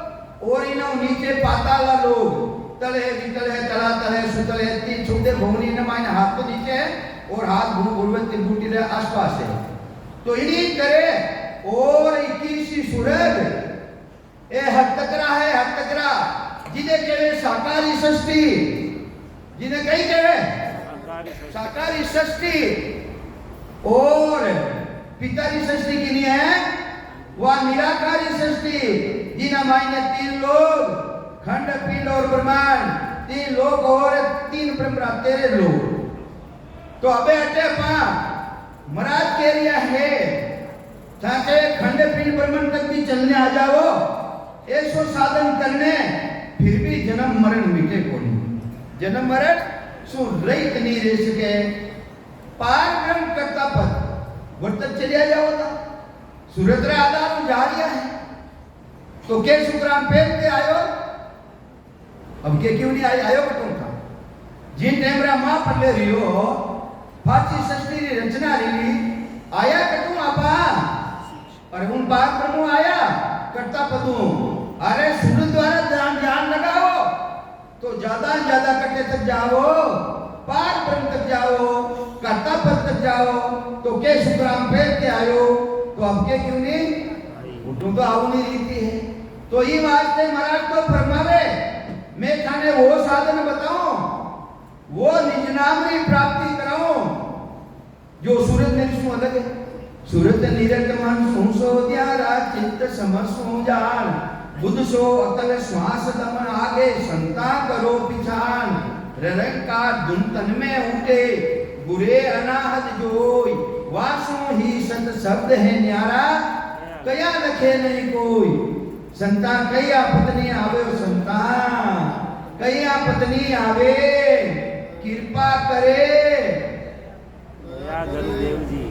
और इन्हों नीचे पाताल लोग तले वितल है तला तले सुतल है तीन छोटे भूमि ने मायने हाथ तो नीचे है और हाथ गुरुवंती बूटी रे आसपास है तो इन्हीं करे और 21 सूरज ए हत्तकरा है हत्तकरा जिन्हें कहे साकारी षष्ठी जिन्हें कही कहे साकारी षष्ठी और पितारी षष्ठी की नहीं है वह निराकारी षष्ठी जिन्हें मायने तीन लोग खंड पिंड और ब्रह्मांड तीन लोग और तीन ब्रह्मा तेरे लोग तो अबे अटे पा महाराज कह रिया है ताकि खंड पिंड ब्रह्मांड तक भी चलने आ जाओ ऐसो साधन करने फिर भी जन्म मरण मिटे को नहीं जन्म मरण सो रहित नहीं रह सके पार ब्रह्म करता पद वर्तन चलिया जाओ था सूरत रे आधार जा रिया है तो के सुग्राम पेट के आयो अब के क्यों नहीं आयो बटो था जिन टाइम रा मां पल्ले रियो फाची षष्ठी री रचना री आया कटू आपा और उन बात ब्रह्म आया करता पदू अरे सूरज द्वारा ध्यान लगाओ तो ज्यादा कटे तक जाओ पार ब्रह्म तक जाओ करता पद तक जाओ तो के सुग्राम पेट के आयो तो अब के क्यों नहीं उठू तो आओ नहीं रीति है तो ये वास्ते महाराज को फरमावे मैं थाने वो साधन बताऊं वो निज नाम की प्राप्ति कराऊं जो सूरज ने सु अलग है सूरज निरत मन सुसो द्यारा चित्त समसो जान बुद्ध सो अकल श्वास दमन आगे संता करो पिछान ररंकार धुन तन में उठे बुरे अनाहत जोई वासो ही सत शब्द है न्यारा कया लखे नहीं कोई संता कया पत्नी आवे संता कया पत्नी आवे कृपा करे गुरुदेव जी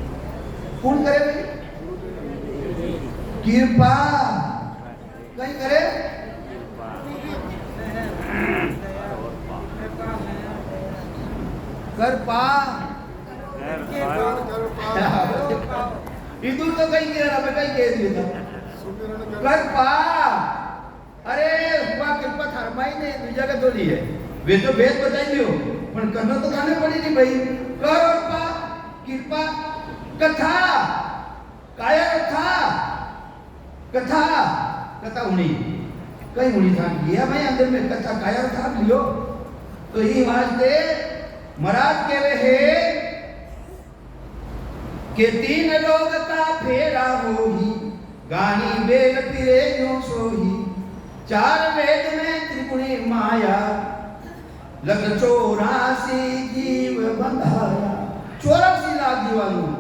कौन करे भाई कृपा कहीं करे कर पा इधर तो कहीं कह रहा मैं कहीं कह दिया कर पा अरे हुआ कृपा थरमाई ने दूसरा का तो ली है वे तो वेद बताई दियो पर करना तो खाने पड़ी नहीं भाई कर और पा कृपा कथा काया कथा कथा उनी कहीं उनी था ये भाई अंदर में कथा काया था लियो तो ये वास्ते महाराज कह रहे के तीन लोग का फेरा होही गानी बेल फिरे यूं सोही चार वेद में त्रिगुणी माया લગ 84 જીવ બંધાયા 84 લાખ જીવાનું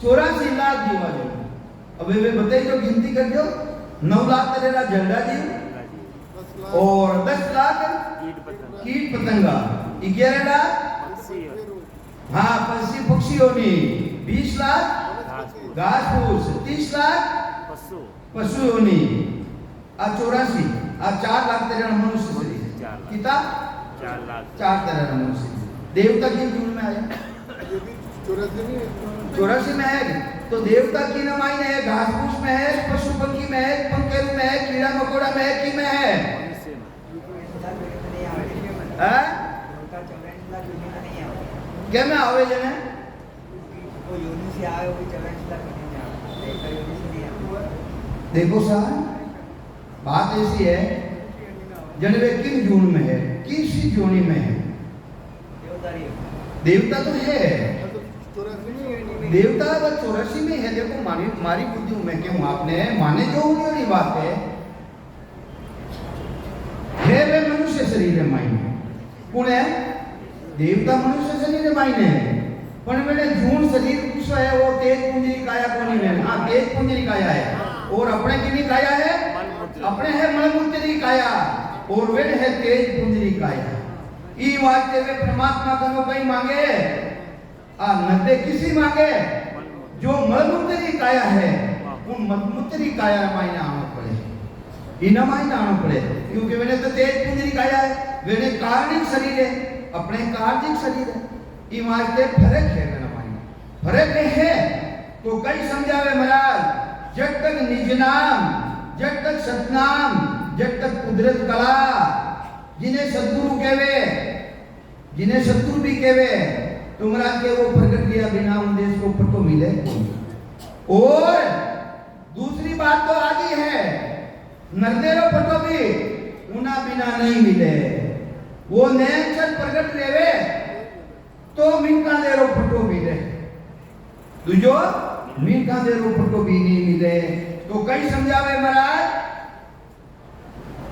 84 લાખ જીવાનું હવે वे बताइए जो गिनती कर दो 9 लाख तेरा झंडा जीव और 10 लाख कीट पतंगा 11 लाख हाँ पक्षी पक्षियों ने 20 लाख घास फूस 30 लाख पशुओं ने आ 84 आ 4 लाख तेरा मनुष्य शरीर कितना 4 तेरा मनुष्य देवता की जून में आया 84 में है तो देवता की नमाई है घास फूस में है पशु पक्षी में है पंखेरु में है कीड़ा मकोड़ा में है की में है क्या में आवे जने वो योनि से आए वो 84 लाख नहीं आए देखा योनि से नहीं आए देखो साहब बात ऐसी है जनवे किन जून में है किस जोनी में है देवता तो है देवता वो 84 में है देखो मारी बुद्धि में क्यों आपने माने जो वाली बात है वे मनुष्य शरीर है मायने कौन है देवता मनुष्य शरीर है मायने पर मैंने जून शरीर पूछा है वो तेज पुंजरी काया कोनी में हाँ तेज पुंजरी काया है और अपने की नहीं काया है अपने है मलमूत्री काया और वे है तेज पुंजरी काया ई वास्ते वे परमात्मा को कहीं मांगे आ नदे किसी मांगे जो मलमूत्री काया है उन मलमूत्री काया मायने आना पड़े इना मायने आना पड़े क्योंकि मैंने तो तेज पुंजरी काया है मैंने कार्मिक शरीर है अपने कार्मिक शरीर है ई वास्ते फर्क है मेरा मायने फर्क है तो कई समझावे महाराज जब तक निज नाम जब तक सतनाम जब तक कुदरत कला जिन्हें सद्गुरु कहवे जिन्हें सद्गुरु भी कहवे तुमरा के वो प्रकट किया बिना उदेश को पटो मिले और दूसरी बात तो आगे है नरदेरो पटो भी उना बिना नहीं मिले वो नेचर प्रकट लेवे तो मिनका देरो पटो मिले दूजो मिनका देरो पटो भी नहीं मिले तो कई समझावे महाराज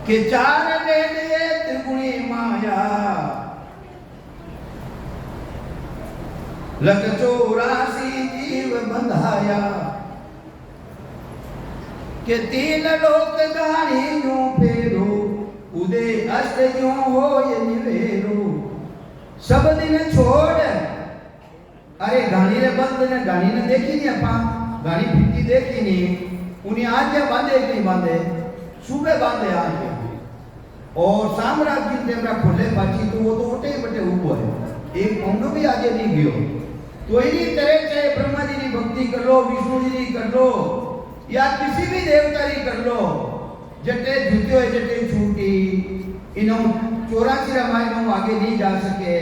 के चार ले लिए त्रिगुणी माया लग 84 जीव बंधाया के 3 लोक गाणी यूं फेरो उदे अष्ट यूं हो ये निवेरो सब दिन छोड़ अरे गाणी रे बंद ने गाणी ने देखी नहीं अपा गाणी फिरती देखी नहीं उन्हें आज क्या बांधे नहीं बांधे सुबह बांधे आज और साम्राज्य देवरा खोले बाची तो वो तो ओटे बटे ऊपर है एक पौंडो भी आगे नहीं गयो तो इन्हीं तरह चाहे ब्रह्मा जी की भक्ति कर लो विष्णु जी की कर लो या किसी भी देवता की कर लो जटे जुत्यो है जटे छूटी इनो 84 रामायणों आगे नहीं जा सके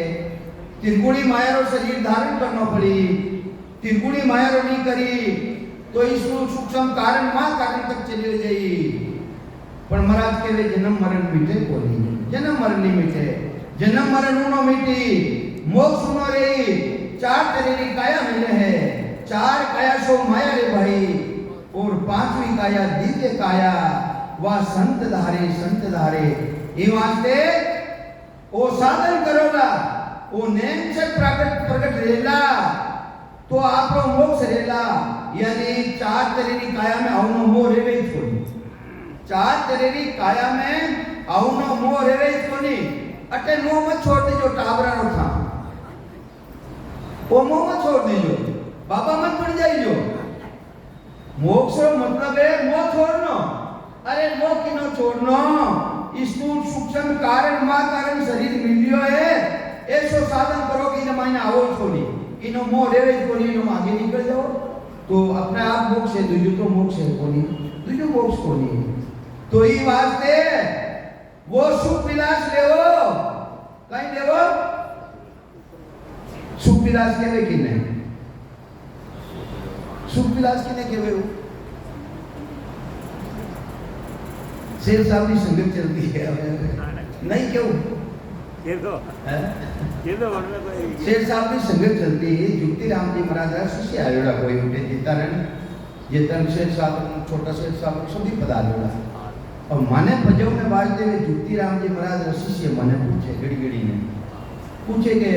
त्रिगुणी माया रो शरीर धारण करना पड़ी त्रिगुणी माया रो नहीं करी तो ईश्वर सूक्ष्म कारण मां कारण तक चली जाई पर महाराज के वे जन्म मरण मिटे कोनी जन्म मरण नहीं मिटे जन्म मरण उनो मिटी मोक्ष उनो रे 4 तेरी काया मिले है 4 काया सो माया रे भाई और 5वीं काया दिव्य काया वा संत धारे ई वास्ते ओ साधन करोला ओ नेचर प्रकट रेला तो आपरो मोक्ष रेला यानी 4 तेरी काया में औनो मोह रेवे छोड़ी 4 तेरी काया में औनो मोह रेवे छोड़ी अटे मोह मत छोड़ दीजो टाबरा रो था वो मोह मत छोड़ दीजो बाबा मत पड़ जाइयो मोक्ष मतलब है मोह छोड़नो अरे मोह किनो छोड़नो स्थूल सूक्ष्म कारण मां कारण शरीर मिलियो है ऐसो साधन करो कि न मायने आवो छोड़ी इनो मोह रेवे कोनी इनो आगे निकल जाओ तो अपने आप मोक्ष है दुजो तो मोक्ष है कोनी दुजो मोक्ष कोनी तो ई वास्ते वो सुख विलास लेवो कहीं लेवो सुख विलास केवे किने सुख विलास किने केवे हो शेर साहब की संगत चलती है नहीं क्यों ये तो वरना कोई शेर साहब की संगत चलती है जुक्ति राम जी महाराज शिष्य आयोड़ा कोई उठे जीतारण ये तन शेर साहब छोटा शेर साहब सभी पधारोड़ा और मने भजवने वासुदेव जुक्तिराम जी महाराज शिष्य मने पूछे घड़ी ने पूछे के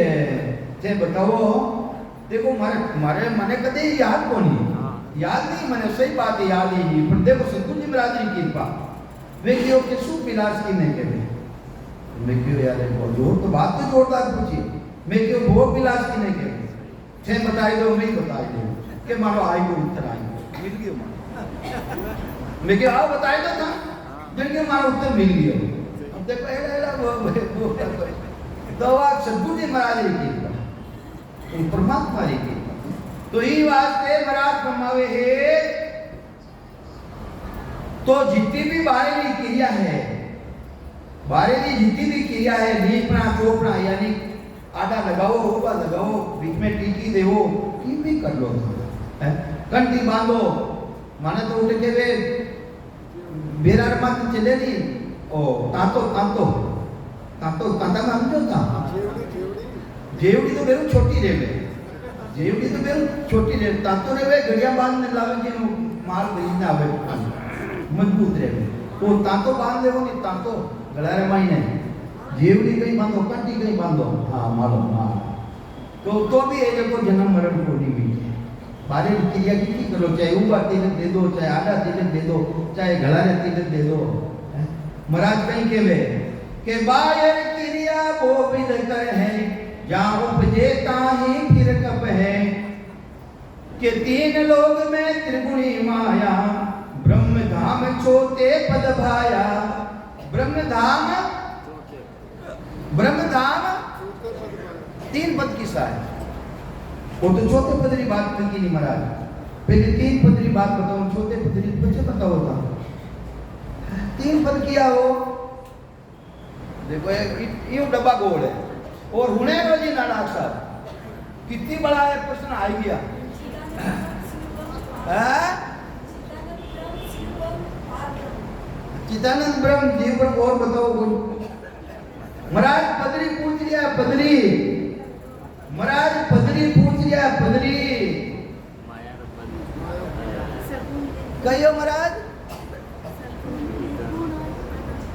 ते बताओ देखो मारे मने कदे याद कोनी याद नहीं मने सही बात है याद ही नहीं पर देखो सतगुरु जी महाराज की कृपा वे क्यों के सु पिलास की नहीं के मैं क्यों यार जोर तो बात तो जोरदार पूछी मैं क्यों वो पिलास की नहीं के छे बताई दो मैं बताई दो के मारो आई को उत्तर आई मिल गयो मारो मैं क्यों आओ बताई दो था जन के मारो उत्तर मिल गयो अब देखो एड़ा वो दवा सतगुरु जी महाराज की कृपा परमात्मा की कृपा तो ई वास्ते महाराज फरमावे है तो जितनी भी बारेली क्रिया है बारेली जितनी भी क्रिया है लीपना चोपना यानी आटा लगाओ होगा लगाओ बीच में टीकी देवो ये भी कर लो कंटी बांधो माने तो उठ के वे बेरार मत चले नहीं ओ तांतो कांता में हम जो था जेवड़ी तो बेरू छोटी रेवे जेवड़ी तो बेरू छोटी रेवे तांतो रेवे घड़िया बांधने लावे के माल भेजना आवे मजबूत रहे वो तांतो बांध देवो नहीं तांतो गलारे मायने जेवड़ी कहीं बांधो कंटी कहीं बांधो हाँ मालूम हाँ तो भी ये देखो जन्म मरण को नहीं मिले बारे क्रिया की करो चाहे ऊबा तिलक दे दो चाहे आधा तिलक दे दो चाहे गलारे तिलक दे दो महाराज कहीं केवे के बायर क्रिया वो विद कर है जहाँ उपजे ताही फिर कब है के तीन लोग में त्रिगुणी माया ब्रह्म धाम छोटे पद भाया ब्रह्म धाम तीन पद की सा है वो तो छोटे पद की बात की नहीं महाराज पहले तीन पद की बात बताओ छोटे पद की बच्चे पता होता तीन पद किया हो देखो ये डब्बा गोल है और हुने रोजी नाना अक्षर कितनी बड़ा है प्रश्न आ गया चिदानंद ब्रह्म जीव पर और बताओ महाराज पदरी पूछ लिया पदरी महाराज पदरी पूछ लिया पदरी कहियो महाराज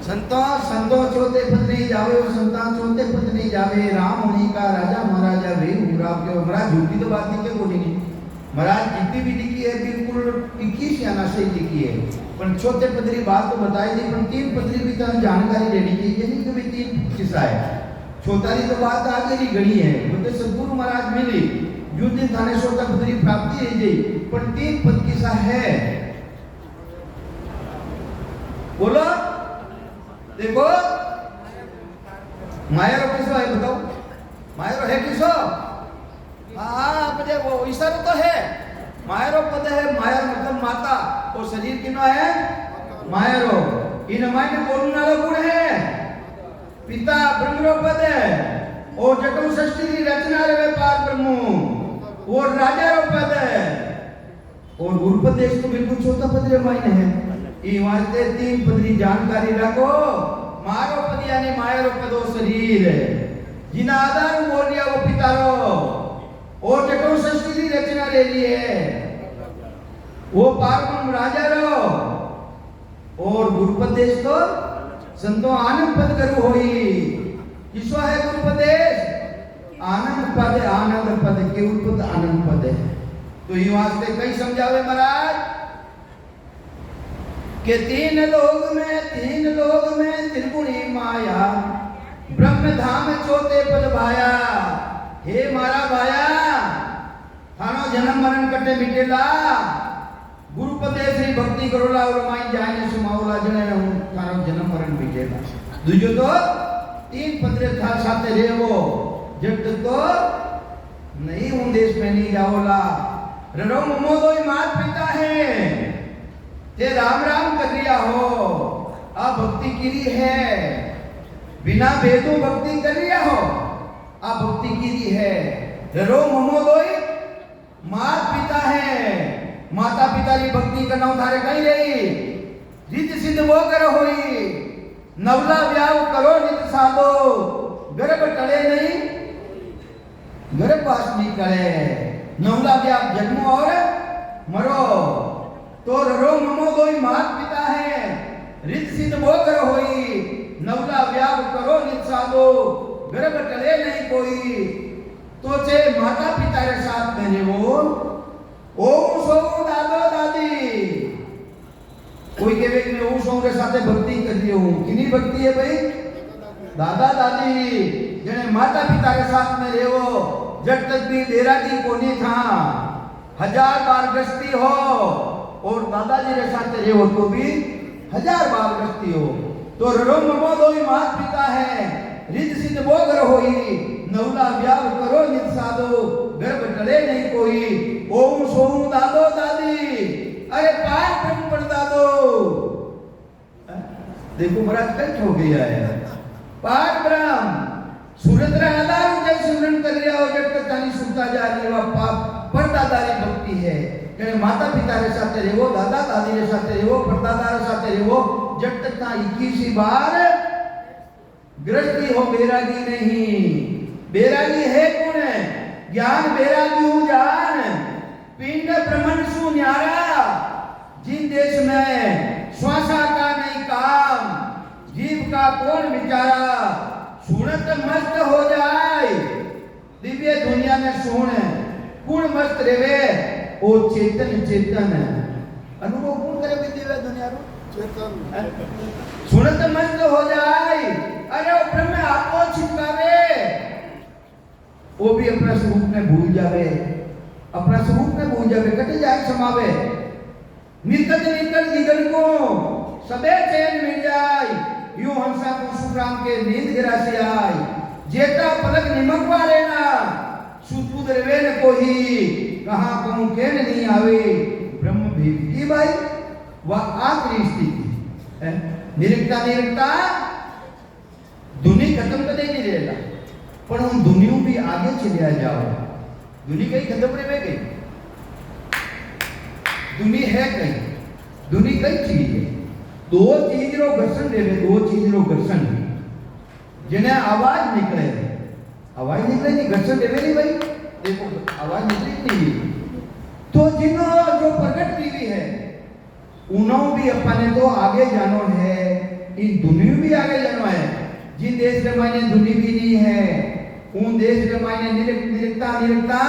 संतो चौथे पद नहीं जावे और संतान चौथे पद नहीं जावे राम होनी का राजा महाराजा वे राम के महाराज झूठी तो बात नहीं के बोली नहीं महाराज जितनी भी लिखी है बिल्कुल 21 याना से लिखी है पर छोटे पदरी बात तो बताई थी पर तीन पदरी भी तो जानकारी लेनी चाहिए नहीं कि भी तीन किस्सा है छोटारी तो बात आगे ही गणी है मुझे सदगुरु महाराज मिली जो दिन थाने छोटा पदरी प्राप्ति है जी पर तीन पद किस्सा है बोलो देखो माया रो किसो है बताओ माया रो है किसो हाँ मुझे वो इशारा तो है माया रो पद है माया मतलब माता और शरीर किनो है माया रो इन मायने बोलने वाला गुण है पिता ब्रह्म रो पद है और जटो सृष्टि की रचना रे पार ब्रह्म और राजा रो पद है और गुरुपदेश तो बिल्कुल छोटा पद रे मायने है ई वास्ते तीन पदरी जानकारी रखो मारो पद यानी माया रो पदो शरीर जिना आधार बोल दिया वो पिता रो और जटो सृष्टि की रचना ले ली है वो पारब्रह्म राजा रो और गुरुपदेश तो संतो आनंद पद करू होई किसो है गुरुपदेश आनंद पद के उत्पद आनंद पद है तो ये वास्ते कई समझावे महाराज के तीन लोग में त्रिगुणी माया ब्रह्म धाम चौथे पद भाया हे मारा भाया थानो जन्म मरण कटे मिटेला गुरुपदेश री भक्ति करोला और माई जाने सुमावला जने थानो जन्म मरण मिटेला दूजो तो तीन पदरे था साथे रेवो जब तक तो नहीं उन देश में नहीं जाओला रो मोदोई मात पिता है ते राम राम कर रिया हो आ भक्ति कीरी है बिना भेदो भक्ति कर रिया हो आ भक्ति कीरी है रो मोदोई मात पिता है माता पिता की भक्ति करना थारे कहीं रही रित सिद्ध वो करो होई नवला व्याव करो नित साधो गर्भ टले नहीं गर्भवास नहीं करे नवला व्याव जन्मो और मरो तो रो ममो दोई मात पिता है रित सिद्ध बोगर होई नवला व्याग करो नित साधो गर्भ टले नहीं कोई तो छे माता पिता रे साथ में रेवो ओम सो दादो दादी कोई कहे कि मैं ओम सो रे साथे भक्ति कर रही हूं किनी भक्ति है भाई दादा दादी जने माता पिता के साथ में रेवो जब तक भी बैरागी कोनी था 1000 बार गश्ती हो और दादाजी के साथ रेवो तो भी 1000 बार गश्ती हो तो ररो ममो दोई मात पिता है रिद सिद्ध बोगर होई नवला व्याव करो नित साधो गर्भ टले नहीं कोई ओम सोम दादो दादी अरे पार ब्रह्म पर दादो देखो महाराज कंठ हो गया है पार ब्रह्म सूरत रे आधार जय सुरन कर लिया हो जब तक तानी सुनता जा रही वा पाप परदादारी भक्ति है कि माता पिता रे साथ रेवो दादा दादी रे साथ रेवो परदादा रे साथ रेवो जब तक ता 21 बार गृहस्थी हो बैरागी नहीं बैरागी है कौन है ज्ञान बैरागी हूं जान पिंड ब्रह्मन सु न्यारा जिन देश में श्वासा का नहीं काम जीव का कौन विचारा सुनत मस्त हो जाए दिव्य दुनिया में सुन कौन मस्त रेवे ओ चेतन चेतन अनुभव कौन करे दिव्य दुनिया रो चेतन सुनत मस्त हो जाए अरे वो ब्रह्म आपको छिपावे वो भी अपना स्वरूप में भूल जावे अपना स्वरूप में भूल जावे कटे जाए समावे निकट निकट दिगन को सबे चैन मिल जाए यूं हंसा को सुराम के नींद गिरासी आए जेता पलक निमक वाले ना सुपुद रेवे न कोई कहां कहूं के नहीं आवे ब्रह्म भी की भाई वह आखिरी स्थिति निरंता निरंता दुनिया खत्म कर देगी रहेगा पर हम दुनिया भी आगे चले जाओ दुनिया कहीं खत्म रहे गई दुनिया है कहीं दुनिया कई चीज है दो चीज रो घर्षण देवे दो चीज रो घर्षण जिन्हें आवाज निकले नहीं घर्षण देवे नहीं भाई देखो आवाज निकली नहीं तो जिनो जो प्रकट की है उन्हों भी अपने तो आगे जानो है इन दुनिया भी आगे जानो है जिन देश के मायने दुनिया भी नहीं है उन देश के मायने निरंता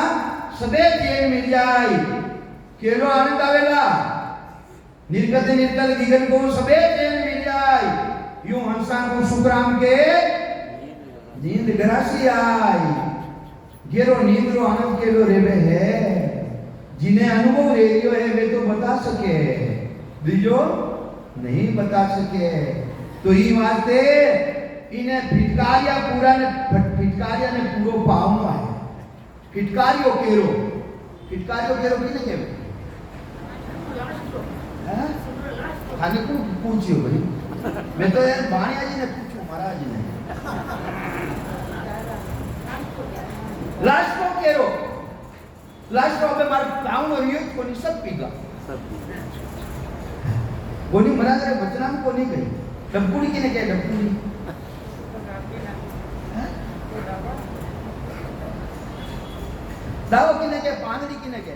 सबे चैन मिल जाए केलो आनंद आवेला निर्गत दिगन को सबे चैन मिल जाए यूं हंसा को सुखराम के नींद गरासी आई गेरो नींद रो आनंद केलो रेवे है जिन्हें अनुभव रेडियो है वे तो बता सके बीजो नहीं बता सके तो ये वास्ते इन्हें फिटकारिया ने पूरो पावनो है फिटकारियो केरो किने के हैं खाने को पूछियो भाई मैं तो यार बाणिया जी ने पूछो महाराज जी ने लास्ट को केरो लास्ट को पे मार पावनो रियो कोनी सब पीगा कोनी महाराज रे बचना को नहीं गई डबकुड़ी किने के डबकुड़ी दाव किने के पांगड़ी किने के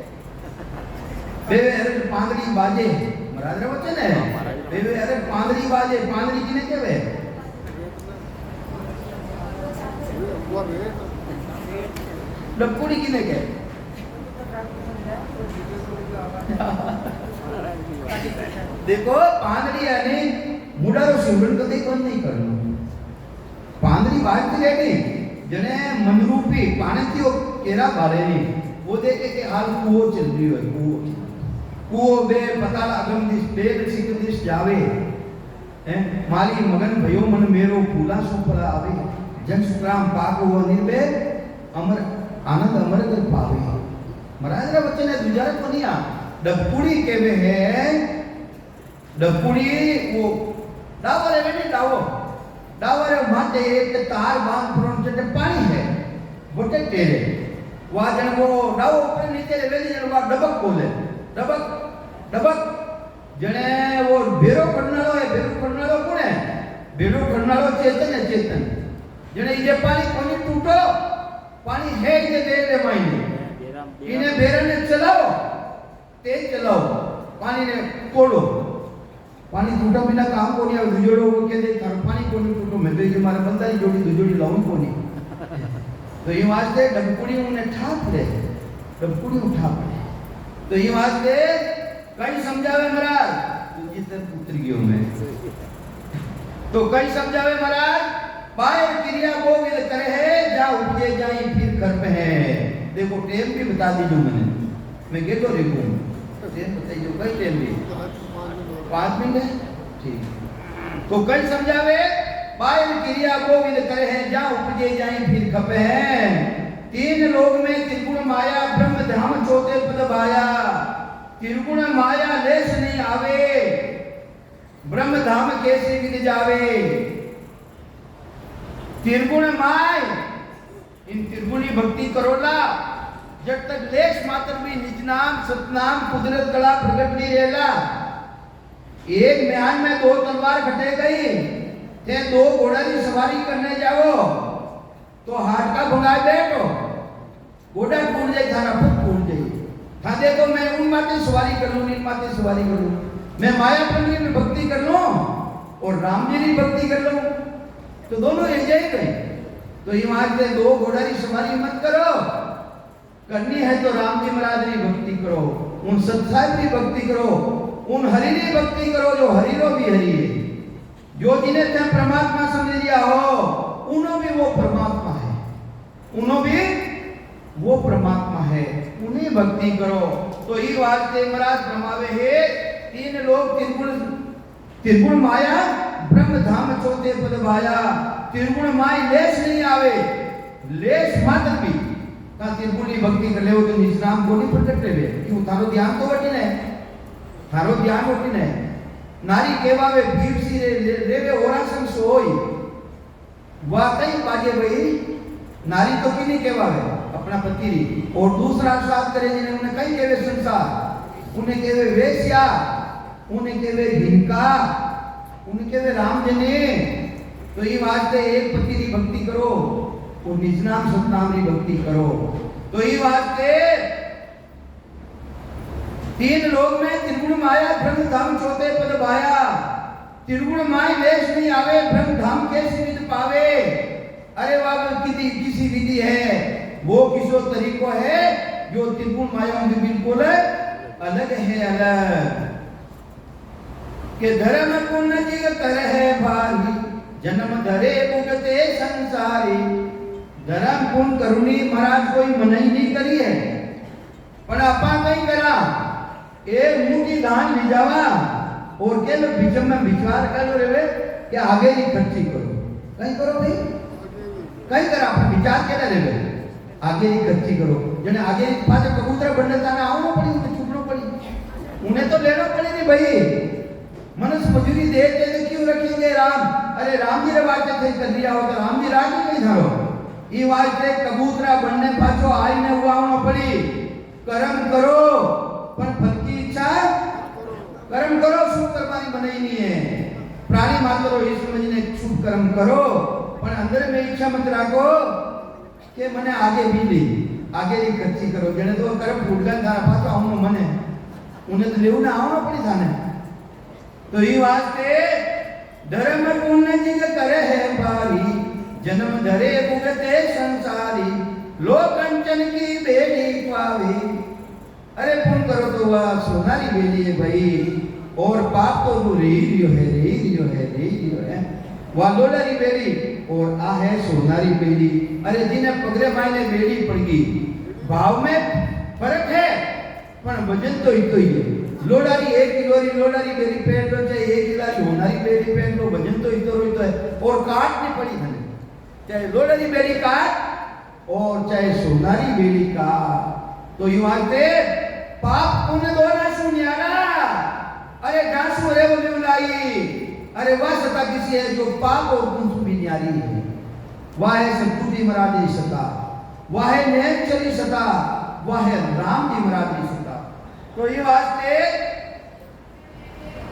बेवे अरे पांगड़ी बाजे महाराज रे वचन है बेवे अरे पांगड़ी बाजे पांगड़ी किने के वे डबकुड़ी किने के देखो पांगड़ी यानी मुडारो सिमरन कदे कोन नहीं करनो पांगड़ी बाज के नहीं जने मनरूपी पाणतियो केरा बारेनी वो देखे के हाल कुओ चल रही है कुओ बे पताल अगम दिस बेद सिक दिस जावे हैं माली मगन भयो मन मेरो फूला सुफला आवे जन सुखराम पाको वो निर्बे अमर आनंद अमर कर पावे महाराज रे बच्चे ने दुजारे को नहीं आ डबकुड़ी केवे है डबकुड़ी वो डावरे वेनी डावरे माटे एक तार बांध फ्रंट से पानी है बोटे टेरे वाजन वो डाव ऊपर नीचे ले वेली जन वा डबक बोले डबक जने वो बेरो करनालो कोण है बेरो करनालो चेतन जने ये पानी कोनी टूटो पानी है ये दे दे मायने इन्हें बेरन ने चलाओ तेज चलाओ पानी ने तोड़ो पानी टूटा बिना काम को नहीं आवे दुजोड़ो वो कहते थारो पानी को नहीं टूटो मैं तो ये मारे बंदा ही जोड़ी दुजोड़ी लाऊं को नहीं तो ये वास्ते डबकुड़ी उन्हें ठाप ले डबकुड़ी उठा पड़े तो ये वास्ते कई समझावे महाराज तुझी तरफ उतर गयो मैं तो कई समझावे महाराज बाहर क्रिया वो विद करे है जा उपजे जाई फिर घर पे है देखो टेम भी बता दीजो मैंने मैं के तो देखूं टेम बताइयो कई टेम भी 5 मिनट है ठीक तो कई समझावे बाहर क्रिया वो विद करे है जा उपजे जाई फिर खपे है 3 लोग में त्रिगुण माया ब्रह्म धाम चौथे पद भाया त्रिगुण माया लेस नहीं आवे ब्रह्म धाम कैसे विद जावे त्रिगुण माय इन त्रिगुणी भक्ति करोला जब तक लेश मात्र भी निज नाम सतनाम कुदरत कला प्रकट नहीं रहेला एक म्यान में 2 तलवार कटे गई ते 2 घोड़ा की सवारी करने जाओ तो हाथ का भंगाए बैठो घोड़ा टूट जाए थारा फुट टूट जाए था देखो मैं उन माते सवारी कर लूं इन माते सवारी कर लूं मैं माया प्रभु में भक्ति कर लूं और राम जी की भक्ति कर लूं तो दोनों एक जाएंगे तो ये मारते 2 घोड़ा की सवारी मत करो करनी है तो राम जी महाराज की भक्ति करो उन सत्साई की भक्ति करो उन हरि की भक्ति करो जो हरि रो भी हरि है जो जिन्हें ते परमात्मा समझ लिया हो उन्हों भी वो परमात्मा है उन्हों भी वो परमात्मा है उन्हें भक्ति करो तो ये वास्ते महाराज रमावे है 3 लोग त्रिगुण माया ब्रह्म धाम चौथे पद भाया त्रिगुण माय लेश नहीं आवे लेश मात्र भी ता त्रिगुणी भक्ति कर लेओ तो निज नाम को नहीं प्रकट लेवे क्यों थारो ध्यान तो वटी ने थारो ध्यान वटी ने नारी केवावे भीव सी लेवे ओरासन सोई वाकई बाजे भाई नारी तो की नहीं केवावे अपना पति री और दूसरा साथ करे जिन्हें उन्हें कई केवे संसार उन्हें केवे वेश्या उन्हें केवे भिनका उन्हें केवे राम जने तो ये वास्ते एक पति की भक्ति करो और निज नाम सतनाम की भक्ति करो तो ये वास्ते 3 लोग में त्रिगुण माया ब्रह्म धाम चौथे पद भाया त्रिगुण माय लेश नहीं आवे ब्रह्म धाम कैसे विद पावे अरे वाह किसी विधि है वो किसो तरीको है जो त्रिगुण माया में बिल्कुल अलग है अलग के धर्म पुण्य जी कर है भारी जन्म धरे भुगते संसारी धर्म पुण्य करुणी महाराज कोई मनाई नहीं करी है पर आपा कहीं करा एक मुठी दान ले जावा और के लो बीच में विचार कर रे कि आगे ही खर्ची करो कहीं करो भाई कहीं करा आप विचार के रे आगे ही खर्ची करो जने आगे पाछे कबूतर बनने ताने आवनो पड़ी उन्हें छुपनो पड़ी उन्हें तो लेना पड़ी नहीं भाई मनुष्य मजूरी देते थे क्यों रखेंगे राम अरे राम जी रे वास्ते थे कर दिया हो तो राम जी राजी नहीं धरो ई वास्ते कबूतरा बनने पाछो आई ने हुआवनो पड़ी कर्म करो पर फल की इच्छा कर्म करो शुभ कर्मानी बनाई नहीं है प्राणी मात्र ये समझने शुभ कर्म करो पर अंदर में इच्छा मत रखो कि मने आगे मिली आगे ही खर्ची करो जने तो कर्म फूट गया थारा पाछो आवनो मने उन्हें तो लेऊ ना आवनो पड़ी थाने तो ये वास्ते धर्म पुण्य जी करे है भारी जन्म धरे भुगते संसारी लोकंचन की बेड़ी पावी अरे पुण्य करो तो वह सोनारी बेड़ी है भाई और पाप तो वो रीलियो है वह लोडारी बेड़ी और आ है सोनारी बेड़ी अरे जिन्हें पगरे मायने बेड़ी पड़ गई भाव में फर्क है पर वजन तो ही है लोडारी 1 किलो री लोडारी बेरी पेन लो चाहे 1 किलो री होनारी बेरी पेन लो वजन तो इतो है और काट नहीं पड़ी धने चाहे लोडारी बेरी काट और चाहे सोनारी बेरी काट तो यूं आते पाप पुण्य दोना शून्यारा अरे जासु रे वो मिलाई अरे वह सता किसी है जो पाप और पुण्य भी न्यारी है वह है सतगुरु महाराज की सता वह है नेक चली सता वह है राम जी महाराज की सता तो ये वास्ते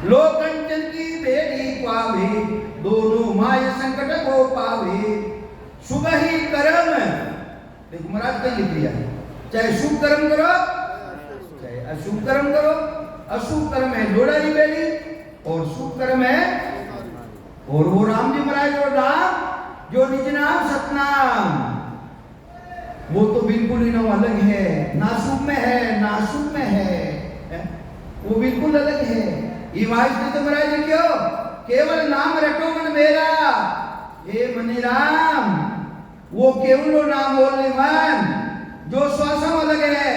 लोकंचन की बेड़ी पावे दोनों माय संकट को पावे शुभ ही कर्म देखो महाराज कहीं लिख दिया चाहे शुभ कर्म करो चाहे अशुभ कर्म करो अशुभ कर्म है लोडारी बेड़ी और शुभ कर्म है। और वो राम जी महाराज और राम जो निज नाम सतनाम, वो तो बिल्कुल ही ना अलग है, ना शुभ में है ना शुभ में है, वो बिल्कुल अलग है। हिमाचल तो महाराज जी क्यों केवल नाम रटो मन मेरा, हे मनी राम, वो केवल नाम बोलने मन, जो श्वासम अलग है,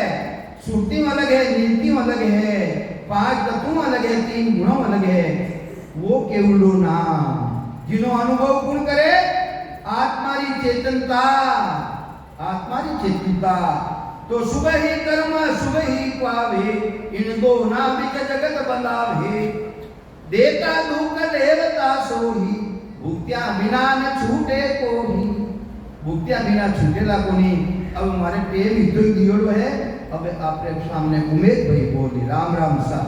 श्रुति अलग है, नीति अलग है, 5 तत्व अलग है, 3 गुणों अलग है, वो केवल नाम जिन्हों अनुभव गुण करे आत्मारी चेतनता, आत्मारी चेतनता। तो सुबह ही कर्म सुबह ही पावे, इन दो नामिक जगत बंधावे, देता दुख देवता सोही, भुक्त्या बिना न छूटे कोही, भुक्त्या बिना छूटेला कोनी। अब हमारे टेम इतो दियोड़ो है। अब आपके सामने उमेद भाई बोली राम राम सा।